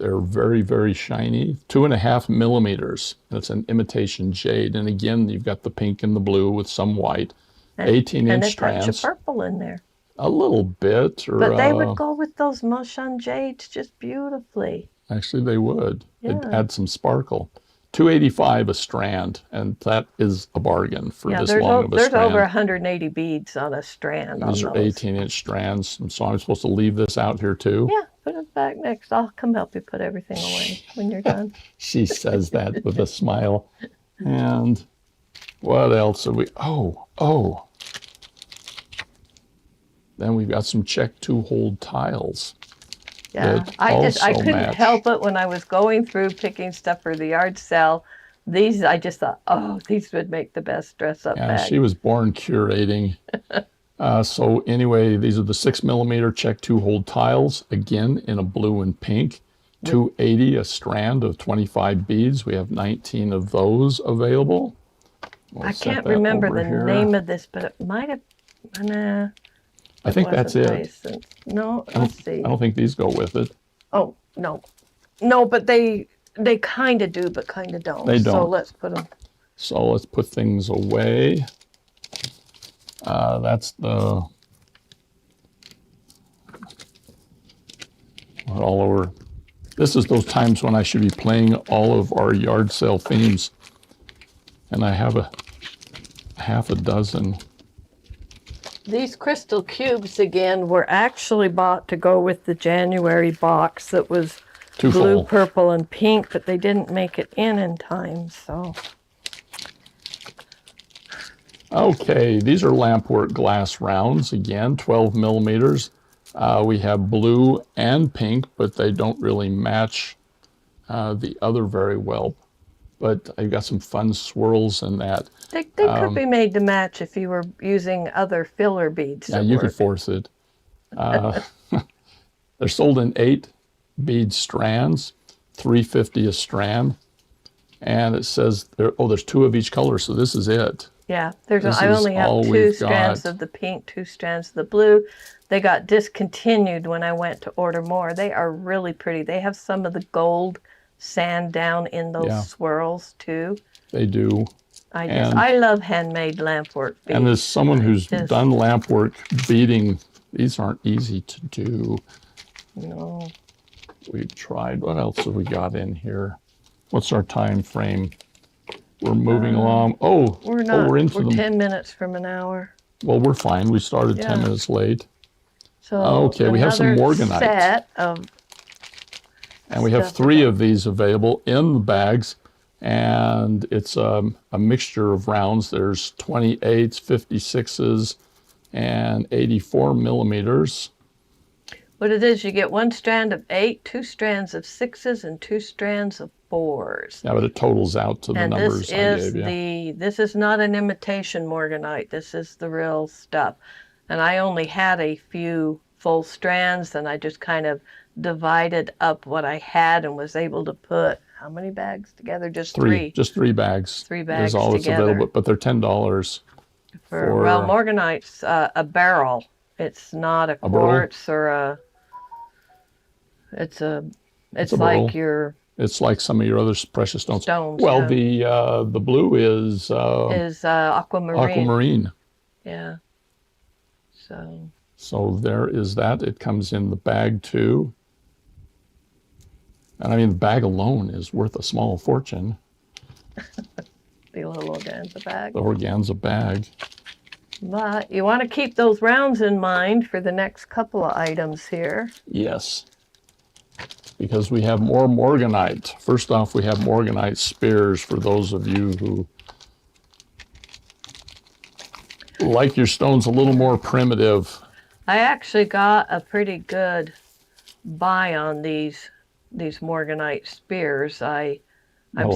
They're very, very shiny. 2.5 millimeters. It's an imitation jade. And again, you've got the pink and the blue with some white. 18-inch strands. And a touch of purple in there. A little bit. But they would go with those Moshun jades just beautifully. Actually, they would. Yeah. It'd add some sparkle. $285 a strand, and that is a bargain for this long of a strand. There's over 180 beads on a strand. These are 18-inch strands, and so I'm supposed to leave this out here too? Yeah, put it back next. I'll come help you put everything away when you're done. She says that with a smile. And what else have we? Oh. Then we've got some check 2-hole tiles. Yeah, I couldn't help it when I was going through picking stuff for the yard sale. These, I just thought, oh, these would make the best dress-up bag. She was born curating. So anyway, these are the 6 millimeter check 2-hole tiles, again in a blue and pink. $280 a strand of 25 beads. We have 19 of those available. I can't remember the name of this, but it might have. I think that's it. No, let's see. I don't think these go with it. Oh, no. No, but they kind of do, but kind of don't. They don't. So let's put them. So let's put things away. That's the... all over. This is those times when I should be playing all of our yard sale themes. And I have a half a dozen. These crystal cubes, again, were actually bought to go with the January box that was blue, purple, and pink, but they didn't make it in time, so. Okay, these are lampwork glass rounds, again, 12 millimeters. We have blue and pink, but they don't really match the other very well. But I've got some fun swirls in that. They could be made to match if you were using other filler beads. Yeah, you could force it. They're sold in 8 bead strands, $350 a strand. And it says, there's 2 of each color, so this is it. Yeah, I only have 2 strands of the pink, 2 strands of the blue. They got discontinued when I went to order more. They are really pretty. They have some of the gold sand down in those swirls too. They do. I love handmade lampwork beads. And as someone who's done lampwork beading, these aren't easy to do. No. We've tried. What else have we got in here? What's our time frame? We're moving along. We're 10 minutes from an hour. Well, we're fine. We started 10 minutes late. So okay, we have some morganite. Set of and we have 3 of these available in the bags, and it's a mixture of rounds. There's 28s, 56s, and 84 millimeters. What it is, you get 1 strand of 8, 2 strands of 6s, and 2 strands of 4s. Yeah, but it totals out to the numbers I gave you. This is not an imitation morganite. This is the real stuff. And I only had a few full strands, and I just kind of divided up what I had and was able to put how many bags together? Just 3. Just 3 bags. 3 bags is all together. that's available, but they're $10 well, morganite's a barrel. It's not a quartz or a. It's like your. It's like some of your other precious stones. Well, the blue is aquamarine. Aquamarine. Yeah. So there is that. It comes in the bag too. And I mean, the bag alone is worth a small fortune. The little organza bag. The organza bag. But you want to keep those rounds in mind for the next couple of items here. Yes. Because we have more morganite. First off, we have morganite spears for those of you who like your stones a little more primitive. I actually got a pretty good buy on these morganite spears. I'm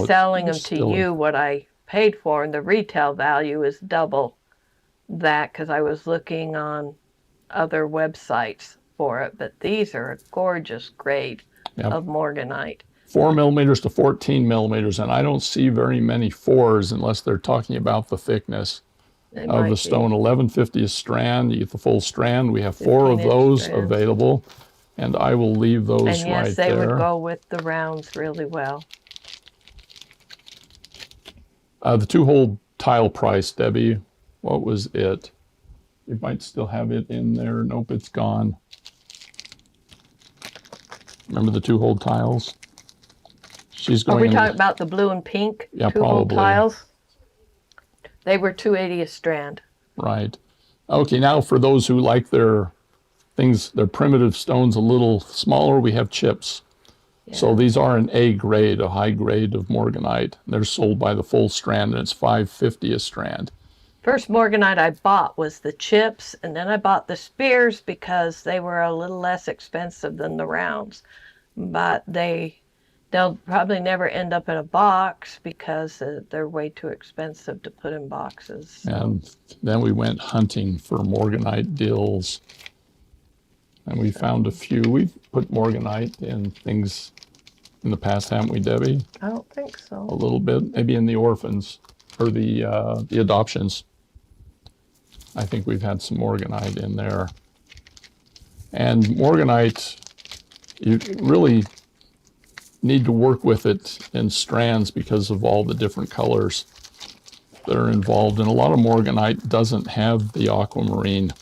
selling them to you what I paid for, and the retail value is double that because I was looking on other websites for it. But these are a gorgeous grade of morganite. 4 millimeters to 14 millimeters, and I don't see very many 4s unless they're talking about the thickness of the stone. $11.50 a strand. You get the full strand. We have 4 of those available. And I will leave those and yes, right they there. would go with the rounds really well. The 2-hole tile price, Debbie, what was it? You might still have it in there. Nope, it's gone. Remember the 2-hole tiles? She's going. Are we talking about the blue and pink? Yeah, 2-hole probably. tiles? They were $2.80 a strand. Right. Okay, now for those who like their things, their primitive stones a little smaller, we have chips. Yeah. So these are an A grade, a high grade of morganite. They're sold by the full strand, and it's $5.50 a strand. First morganite I bought was the chips, and then I bought the spears because they were a little less expensive than the rounds. But they'll probably never end up in a box because they're way too expensive to put in boxes. So. And then we went hunting for morganite dills. And we found a few. We've put morganite in things in the past, haven't we, Debbie? I don't think so. A little bit, maybe in the orphans or the adoptions. I think we've had some morganite in there. And morganite, you really need to work with it in strands because of all the different colors that are involved. And a lot of morganite doesn't have the aquamarine.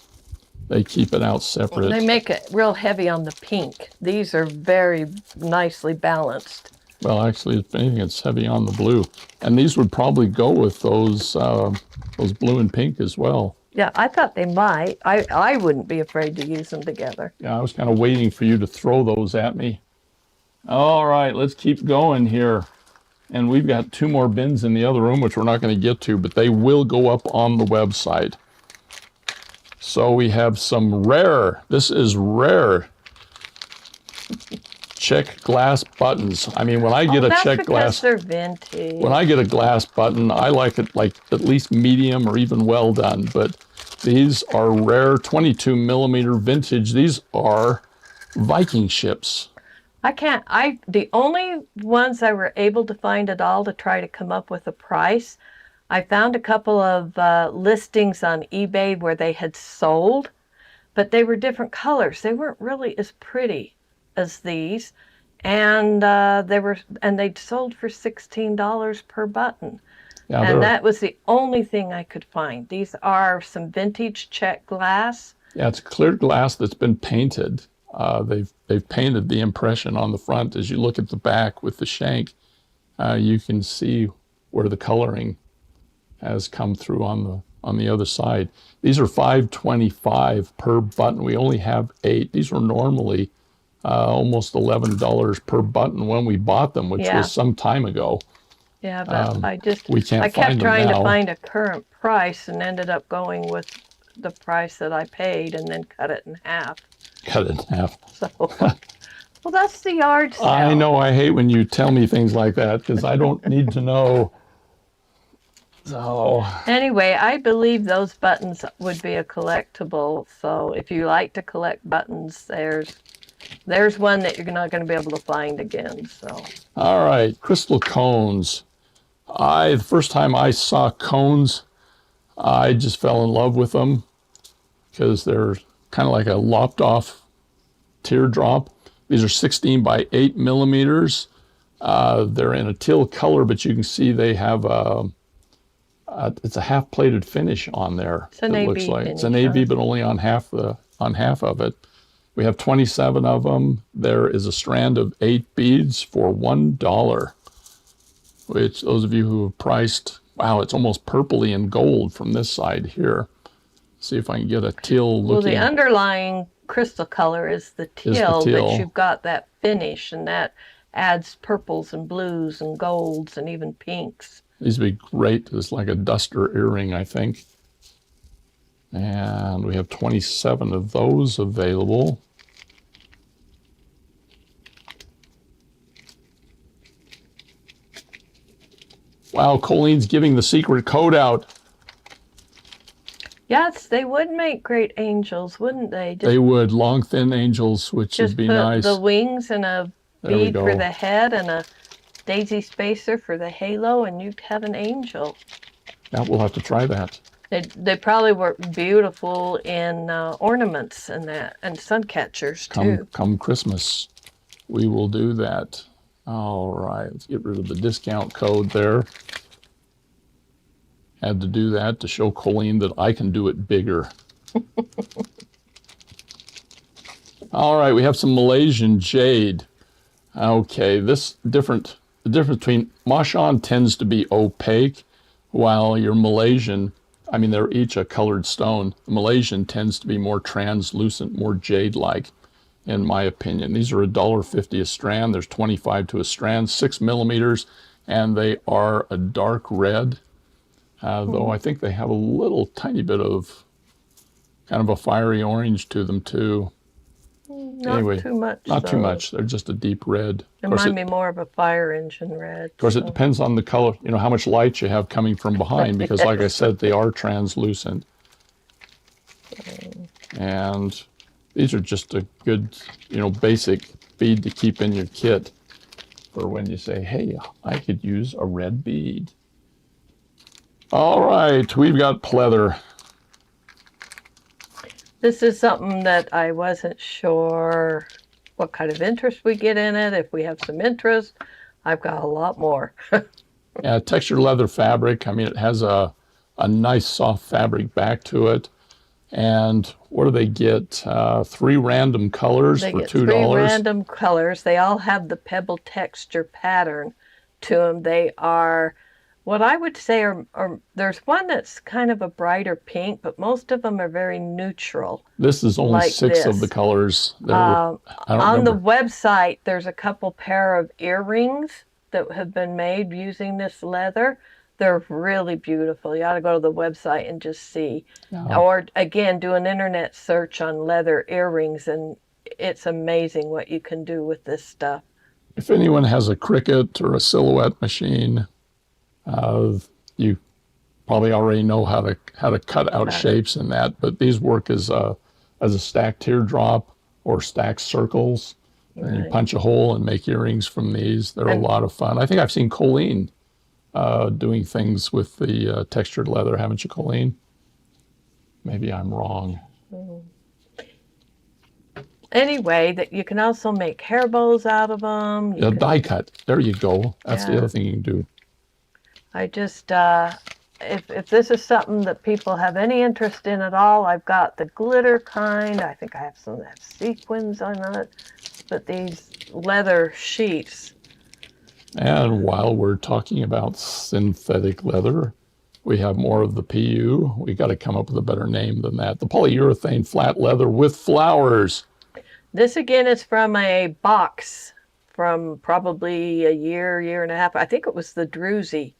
They keep it out separate. They make it real heavy on the pink. These are very nicely balanced. Well, actually, if anything, it's heavy on the blue. And these would probably go with those blue and pink as well. Yeah, I thought they might. I wouldn't be afraid to use them together. Yeah, I was kind of waiting for you to throw those at me. All right, let's keep going here. And we've got 2 more bins in the other room, which we're not going to get to, but they will go up on the website. So we have some rare, this is rare, check glass buttons. I mean, when I get a check glass, they're vintage. When I get a glass button, I like it like at least medium or even well done, but these are rare 22 millimeter vintage. These are Viking ships. The only ones I were able to find at all to try to come up with a price, I found a couple of listings on eBay where they had sold, but they were different colors. They weren't really as pretty as these, and they'd sold for $16 per button. Yeah, and that was the only thing I could find. These are some vintage check glass. Yeah, it's clear glass that's been painted. They've painted the impression on the front. As you look at the back with the shank, you can see where the coloring has come through on the other side. These are $5.25 per button. We only have 8. These were normally almost $11 per button when we bought them, which was some time ago. Yeah, but I kept trying to find a current price and ended up going with the price that I paid and then cut it in half. Cut it in half. So, well, that's the yard sale. I know. I hate when you tell me things like that because I don't need to know. So anyway, I believe those buttons would be a collectible. So if you like to collect buttons, there's one that you're not going to be able to find again. So all right, crystal cones. The first time I saw cones, I just fell in love with them because they're kind of like a lopped off teardrop. These are 16 by 8 millimeters. They're in a teal color, but you can see they have it's a half-plated finish on there. It's an AV finish. It's an AV, but only on half of it. We have 27 of them. There is a strand of 8 beads for $1, which those of you who have priced, wow, it's almost purpley and gold from this side here. See if I can get a teal looking. Well, the underlying crystal color is the teal, but you've got that finish, and that adds purples and blues and golds and even pinks. These would be great. It's like a duster earring, I think. And we have 27 of those available. Wow, Colleen's giving the secret code out. Yes, they would make great angels, wouldn't they? They would, long, thin angels, which would be nice. Just put the wings and a bead for the head and a daisy spacer for the halo, and you'd have an angel. Yeah, we'll have to try that. They probably work beautiful in ornaments and that, and sun catchers too. Come Christmas, we will do that. All right, let's get rid of the discount code there. Had to do that to show Colleen that I can do it bigger. All right, we have some Malaysian jade. Okay, the difference between Mahshan tends to be opaque, while your Malaysian, I mean, they're each a colored stone. The Malaysian tends to be more translucent, more jade-like, in my opinion. These are $1.50 a strand. There's 25 to a strand, 6 millimeters, and they are a dark red, though I think they have a little tiny bit of kind of a fiery orange to them too. Not Anyway, too much. Not too much. They're just a deep red. Remind me more of a fire engine red. Of course, it depends on the color, you know, how much light you have coming from behind, because like I said, they are translucent. And these are just a good, you know, basic bead to keep in your kit for when you say, hey, I could use a red bead. All right, we've got pleather. This is something that I wasn't sure what kind of interest we get in it. If we have some interest, I've got a lot more. Yeah, textured leather fabric. I mean, it has a nice soft fabric back to it. And what do they get? 3 random colors for $2. They get 3 random colors. They all have the pebble texture pattern to them. They are what I would say are there's one that's kind of a brighter pink, but most of them are very neutral. This is only like 6 this. of the colors. On remember. the website, there's a couple pair of earrings that have been made using this leather. They're really beautiful. You ought to go to the website and just see. Yeah. Or, again, do an internet search on leather earrings, and it's amazing what you can do with this stuff. If anyone has a Cricut or a Silhouette machine, you probably already know how to cut out shapes in that, but these work as a stacked teardrop or stacked circles. Right. And you punch a hole and make earrings from these. They're a lot of fun. I think I've seen Colleen doing things with the textured leather, haven't you, Colleen? Maybe I'm wrong. Anyway, that you can also make hair bows out of them. Yeah, die cut. There you go. That's the other thing you can do. I just, if this is something that people have any interest in at all, I've got the glitter kind. I think I have some that have sequins on it. But these leather sheets. And while we're talking about synthetic leather, we have more of the PU. We got to come up with a better name than that. The polyurethane flat leather with flowers. This again is from a box from probably a year and a half. I think it was the Druzy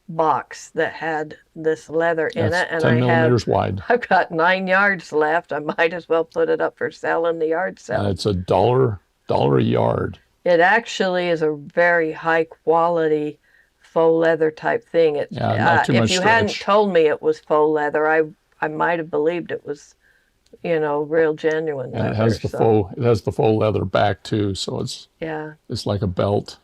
box that had this leather in it, and 10 millimeters wide. I've got 9 yards left. I might as well put it up for sale in the yard sale. And it's $1 a yard. It actually is a very high quality faux leather type thing. Not too much if you stretch. hadn't told me it was faux leather, I might have believed it was, real genuine leather. And it has the faux leather back too, so it's like a belt.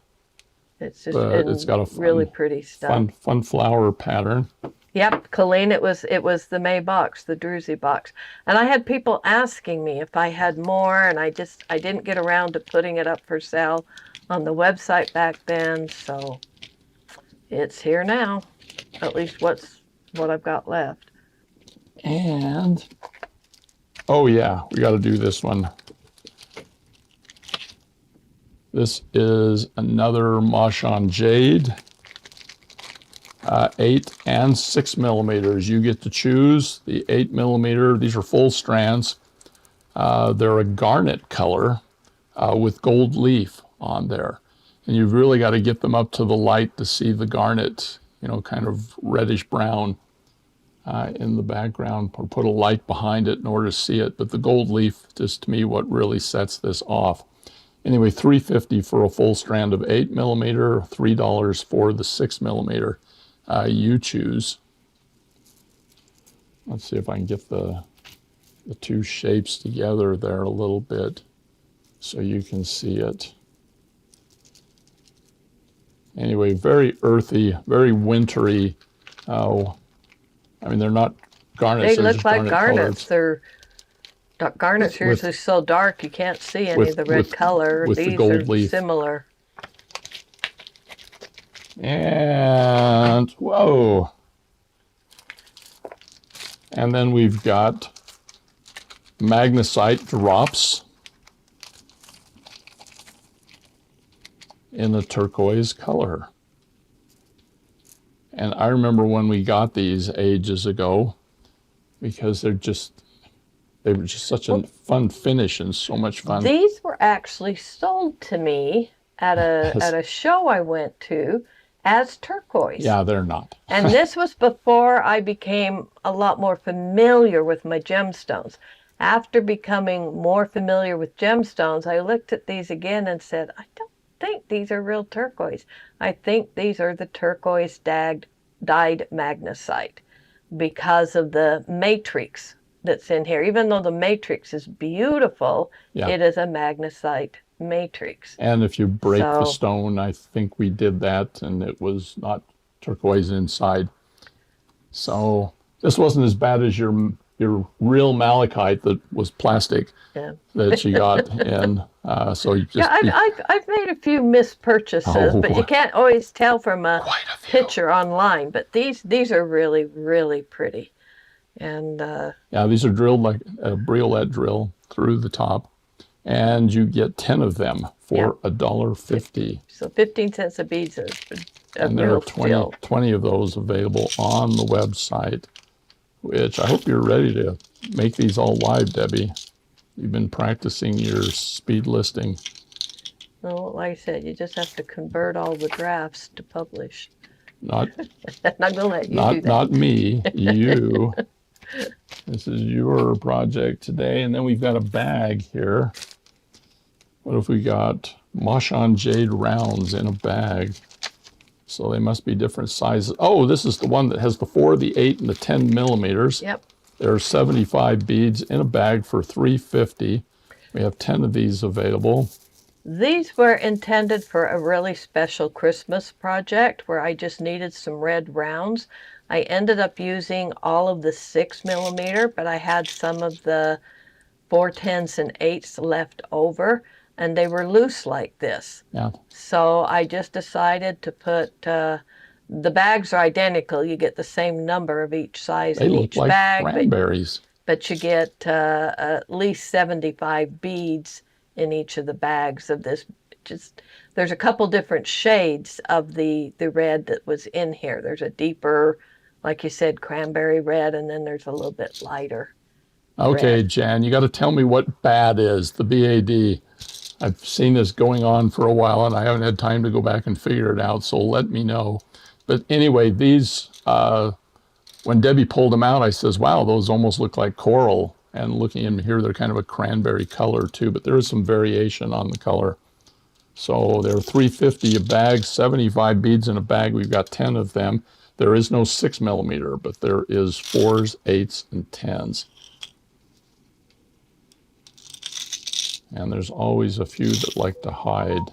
It's just it's got a fun, really pretty stuff. Fun flower pattern. Yep, Colleen, it was the May box, the Druzy box. And I had people asking me if I had more, and I didn't get around to putting it up for sale on the website back then, so it's here now. At least what I've got left. And oh yeah, we got to do this one. This is another Mahshan jade, 8 and 6 millimeters. You get to choose the 8 millimeter. These are full strands. They're a garnet color with gold leaf on there. And you've really got to get them up to the light to see the garnet, kind of reddish brown in the background, or put a light behind it in order to see it. But the gold leaf is, to me, what really sets this off. Anyway, $3.50 for a full strand of 8 millimeter, $3 for the 6 millimeter. You choose. Let's see if I can get the two shapes together there a little bit so you can see it. Anyway, very earthy, very wintry. I mean, they're not garnets. They They're look just like garnet garnets. Garnets are usually so dark you can't see any of the red color. with the These gold are leaf. similar. And whoa. And then we've got magnesite drops in a turquoise color. And I remember when we got these ages ago, because they were just such a fun finish and so much fun. These were actually sold to me at a show I went to as turquoise. Yeah, they're not. And this was before I became a lot more familiar with my gemstones. After becoming more familiar with gemstones, I looked at these again and said, I don't think these are real turquoise. I think these are the turquoise dyed magnesite because of the matrix that's in here. Even though the matrix is beautiful, it is a magnesite matrix. And if you break the stone, I think we did that, and it was not turquoise inside. So this wasn't as bad as your real malachite that was plastic that you got. And so you just I've made a few mispurchases, but you can't always tell from a picture online. But these are really, really pretty. And yeah, these are drilled like a briolette drill through the top, and you get 10 of them for $1.50. So 15 cents a bead. And there are 20 of those available on the website, which I hope you're ready to make these all live, Debbie. You've been practicing your speed listing. Well, like I said, you just have to convert all the drafts to publish. Not gonna let you do that. Not me, you. This is your project today. And then we've got a bag here. What have we got? Mashon jade rounds in a bag. So they must be different sizes. Oh, this is the one that has the 4, the 8, and the 10 millimeters. Yep. There are 75 beads in a bag for $3.50. We have 10 of these available. These were intended for a really special Christmas project where I just needed some red rounds. I ended up using all of the 6 millimeter, but I had some of the 4/10s and 8s left over, and they were loose like this. Yeah. So I just decided to put, the bags are identical. You get the same number of each size in each like bag. Cranberries. But you get at least 75 beads in each of the bags of this. There's a couple different shades of the red that was in here. There's a deeper, like you said, cranberry red, and then there's a little bit lighter. Okay, red. Jan, you got to tell me what BAD is, the BAD. I've seen this going on for a while, and I haven't had time to go back and figure it out, so let me know. But anyway, these, when Debbie pulled them out, I says, wow, those almost look like coral. And looking in here, they're kind of a cranberry color too, but there is some variation on the color. So they're $3.50 a bag, 75 beads in a bag. We've got 10 of them. There is no 6 millimeter, but there is 4s, 8s, and 10s. And there's always a few that like to hide.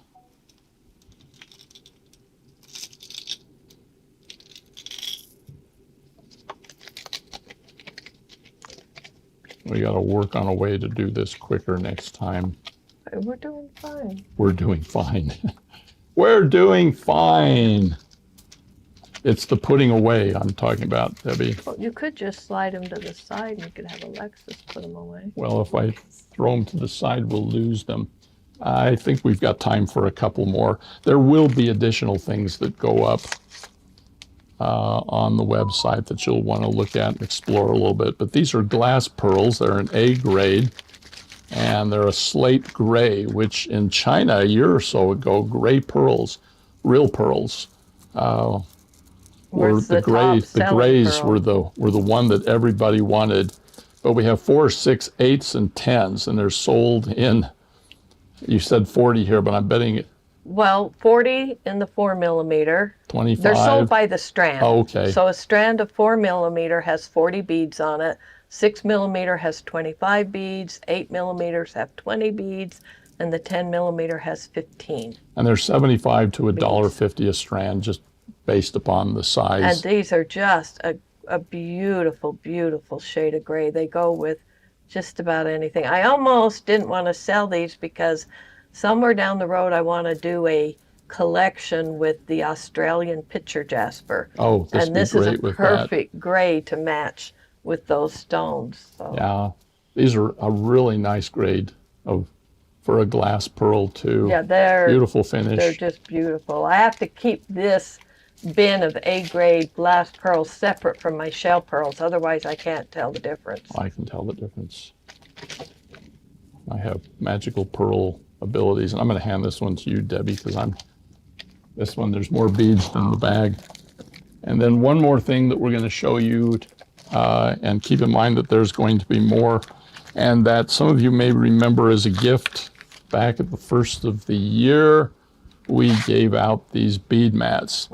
We got to work on a way to do this quicker next time. We're doing fine. We're doing fine. We're doing fine. It's the putting away I'm talking about, Debbie. Well, you could just slide them to the side and you could have Alexis put them away. Well, if I throw them to the side, we'll lose them. I think we've got time for a couple more. There will be additional things that go up on the website that you'll want to look at and explore a little bit. But these are glass pearls. They're an A grade, and they're a slate gray, which in China a year or so ago, gray pearls, real pearls, were the grays. The grays were the one that everybody wanted. But we have 4, 6, 8s, and 10s, and they're sold in. You said 40 here, but I'm betting. Well, 40 in the 4 millimeter. 25. They're sold by the strand. Oh, okay. So a strand of 4 millimeter has 40 beads on it. 6 millimeter has 25 beads. 8 millimeters have 20 beads, and the 10 millimeter has 15. And they're $75 to $1.50 a strand, just based upon the size. And these are just a beautiful, beautiful shade of gray. They go with just about anything. I almost didn't want to sell these because somewhere down the road I want to do a collection with the Australian pitcher jasper. Oh, and this is a with perfect gray to match with those stones. So. Yeah, these are a really nice grade for a glass pearl too. Yeah, they're beautiful finish. They're just beautiful. I have to keep this bin of A-grade glass pearls separate from my shell pearls, otherwise I can't tell the difference. I can tell the difference. I have magical pearl abilities, and I'm going to hand this one to you, Debbie, because this one, there's more beads than the bag. And then one more thing that we're going to show you, and keep in mind that there's going to be more, and that some of you may remember as a gift back at the first of the year, we gave out these bead mats.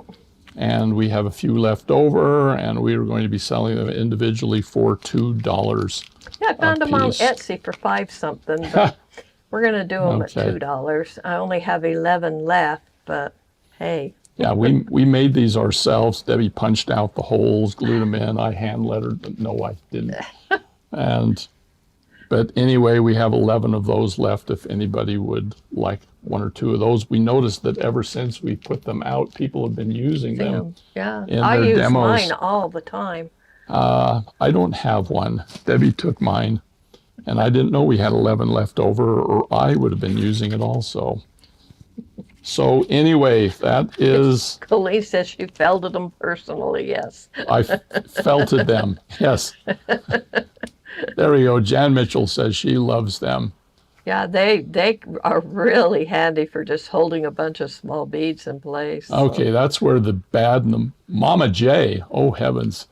And we have a few left over, and we are going to be selling them individually for $2. Yeah, I found them on Etsy for $5 something, but we're going to do them at $2. I only have 11 left, but hey. Yeah, we made these ourselves. Debbie punched out the holes, glued them in. I hand lettered, but no, I didn't. But anyway, we have 11 of those left if anybody would like one or two of those. We noticed that ever since we put them out, people have been using them. Yeah, in I their use demos. mine all the time. I don't have one. Debbie took mine, and I didn't know we had 11 left over, or I would have been using it also. So anyway, that is... Colleen says she felted them personally, yes. I felted them, yes. There we go. Jan Mitchell says she loves them. Yeah, they are really handy for just holding a bunch of small beads in place. Okay, that's where the bad and the Mama J, oh heavens.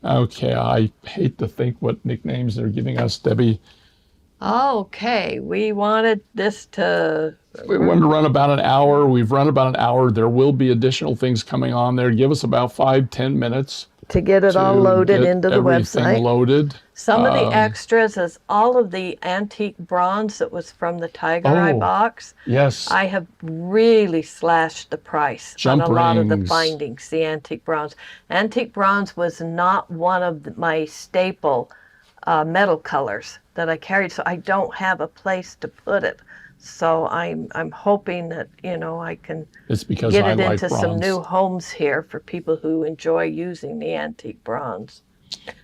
Okay, I hate to think what nicknames they're giving us, Debbie. Okay, we wanted this to... We wanted to run about an hour. We've run about an hour. There will be additional things coming on there. Give us about 5-10 minutes. To get it all loaded into the website. Loaded. Some of the extras is all of the antique bronze that was from the Tiger Eye box. Yes. I have really slashed the price on a lot of the findings, the antique bronze. Antique bronze was not one of my staple metal colors that I carried, so I don't have a place to put it. So I'm hoping that, I can get it into some new homes here for people who enjoy using the antique bronze.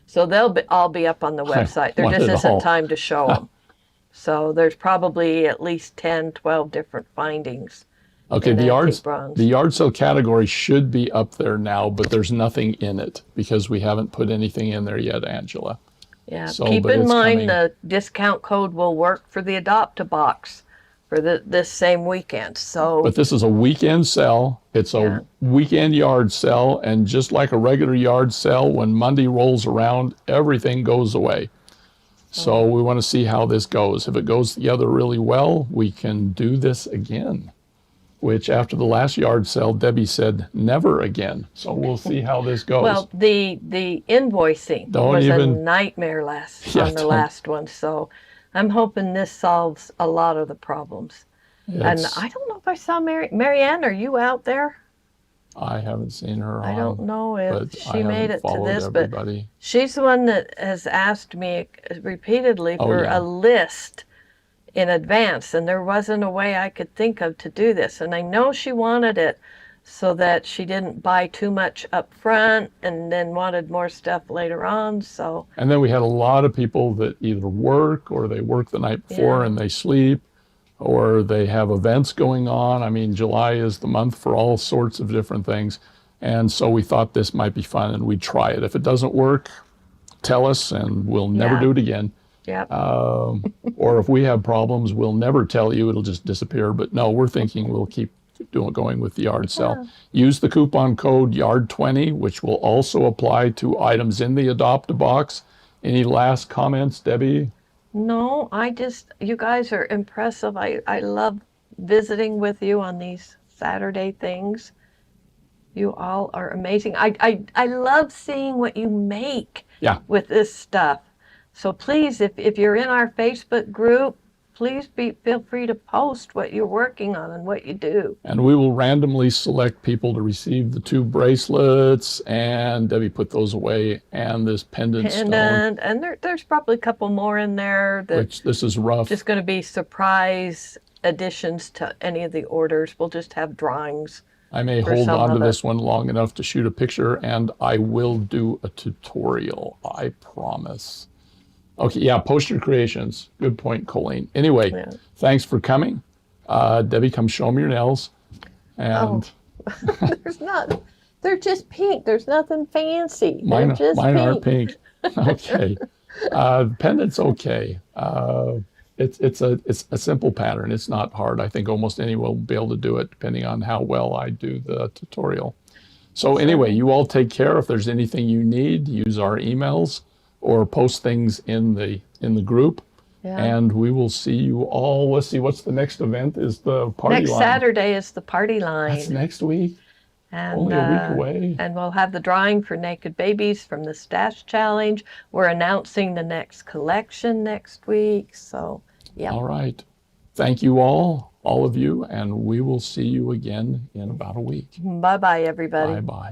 So they'll all be up on the website. There just isn't time to show them. So there's probably at least 10, 12 different findings. Okay, the yard sale category should be up there now, but there's nothing in it because we haven't put anything in there yet, Angela. Yeah, so, keep in mind the discount code will work for the Adopt-A-Box for this same weekend. But this is a weekend sale. It's a weekend yard sale, and just like a regular yard sale, when Monday rolls around, everything goes away. So we want to see how this goes. If it goes together really well, we can do this again, which after the last yard sale, Debbie said never again. So we'll see how this goes. Well, the invoicing was a nightmare on the last one. So I'm hoping this solves a lot of the problems. And I don't know if I saw Marianne. Are you out there? I haven't seen her. I don't know if she made it to this, but she's the one that has asked me repeatedly for a list in advance, and there wasn't a way I could think of to do this. And I know she wanted it so that she didn't buy too much up front and then wanted more stuff later on. And then we had a lot of people that either work or they work the night before and they sleep, or they have events going on. I mean, July is the month for all sorts of different things. And so we thought this might be fun and we'd try it. If it doesn't work, tell us and we'll never do it again. Yep. Or if we have problems, we'll never tell you, it'll just disappear. But no, we're thinking we'll keep going with the yard sale. Use the coupon code YARD20, which will also apply to items in the Adopt-A-Box. Any last comments, Debbie? No, you guys are impressive. I love visiting with you on these Saturday things. You all are amazing. I love seeing what you make with this stuff. So please, if you're in our Facebook group, please feel free to post what you're working on and what you do. And we will randomly select people to receive the 2 bracelets, and Debbie put those away, and this pendant stone. And there's probably a couple more in there that Which this is rough. just going to be surprise additions to any of the orders. We'll just have drawings. I may hold on to this one long enough to shoot a picture, and I will do a tutorial, I promise. Okay, yeah, post your creations. Good point, Colleen. Anyway, thanks for coming. Debbie, come show me your nails. And they're just pink. There's nothing fancy. Mine are pink. Okay. Pendant's okay. It's a simple pattern. It's not hard. I think almost anyone will be able to do it, depending on how well I do the tutorial. So anyway, you all take care. If there's anything you need, use our emails or post things in the group. Yeah. And we will see you all. Let's see, what's the next event? Is the party next line. Saturday is the party line. That's next week. And, only a week away. And we'll have the drawing for Naked Babies from the Stash Challenge. We're announcing the next collection next week. So, yeah. All right. Thank you all of you, and we will see you again in about a week. Bye-bye, everybody. Bye-bye.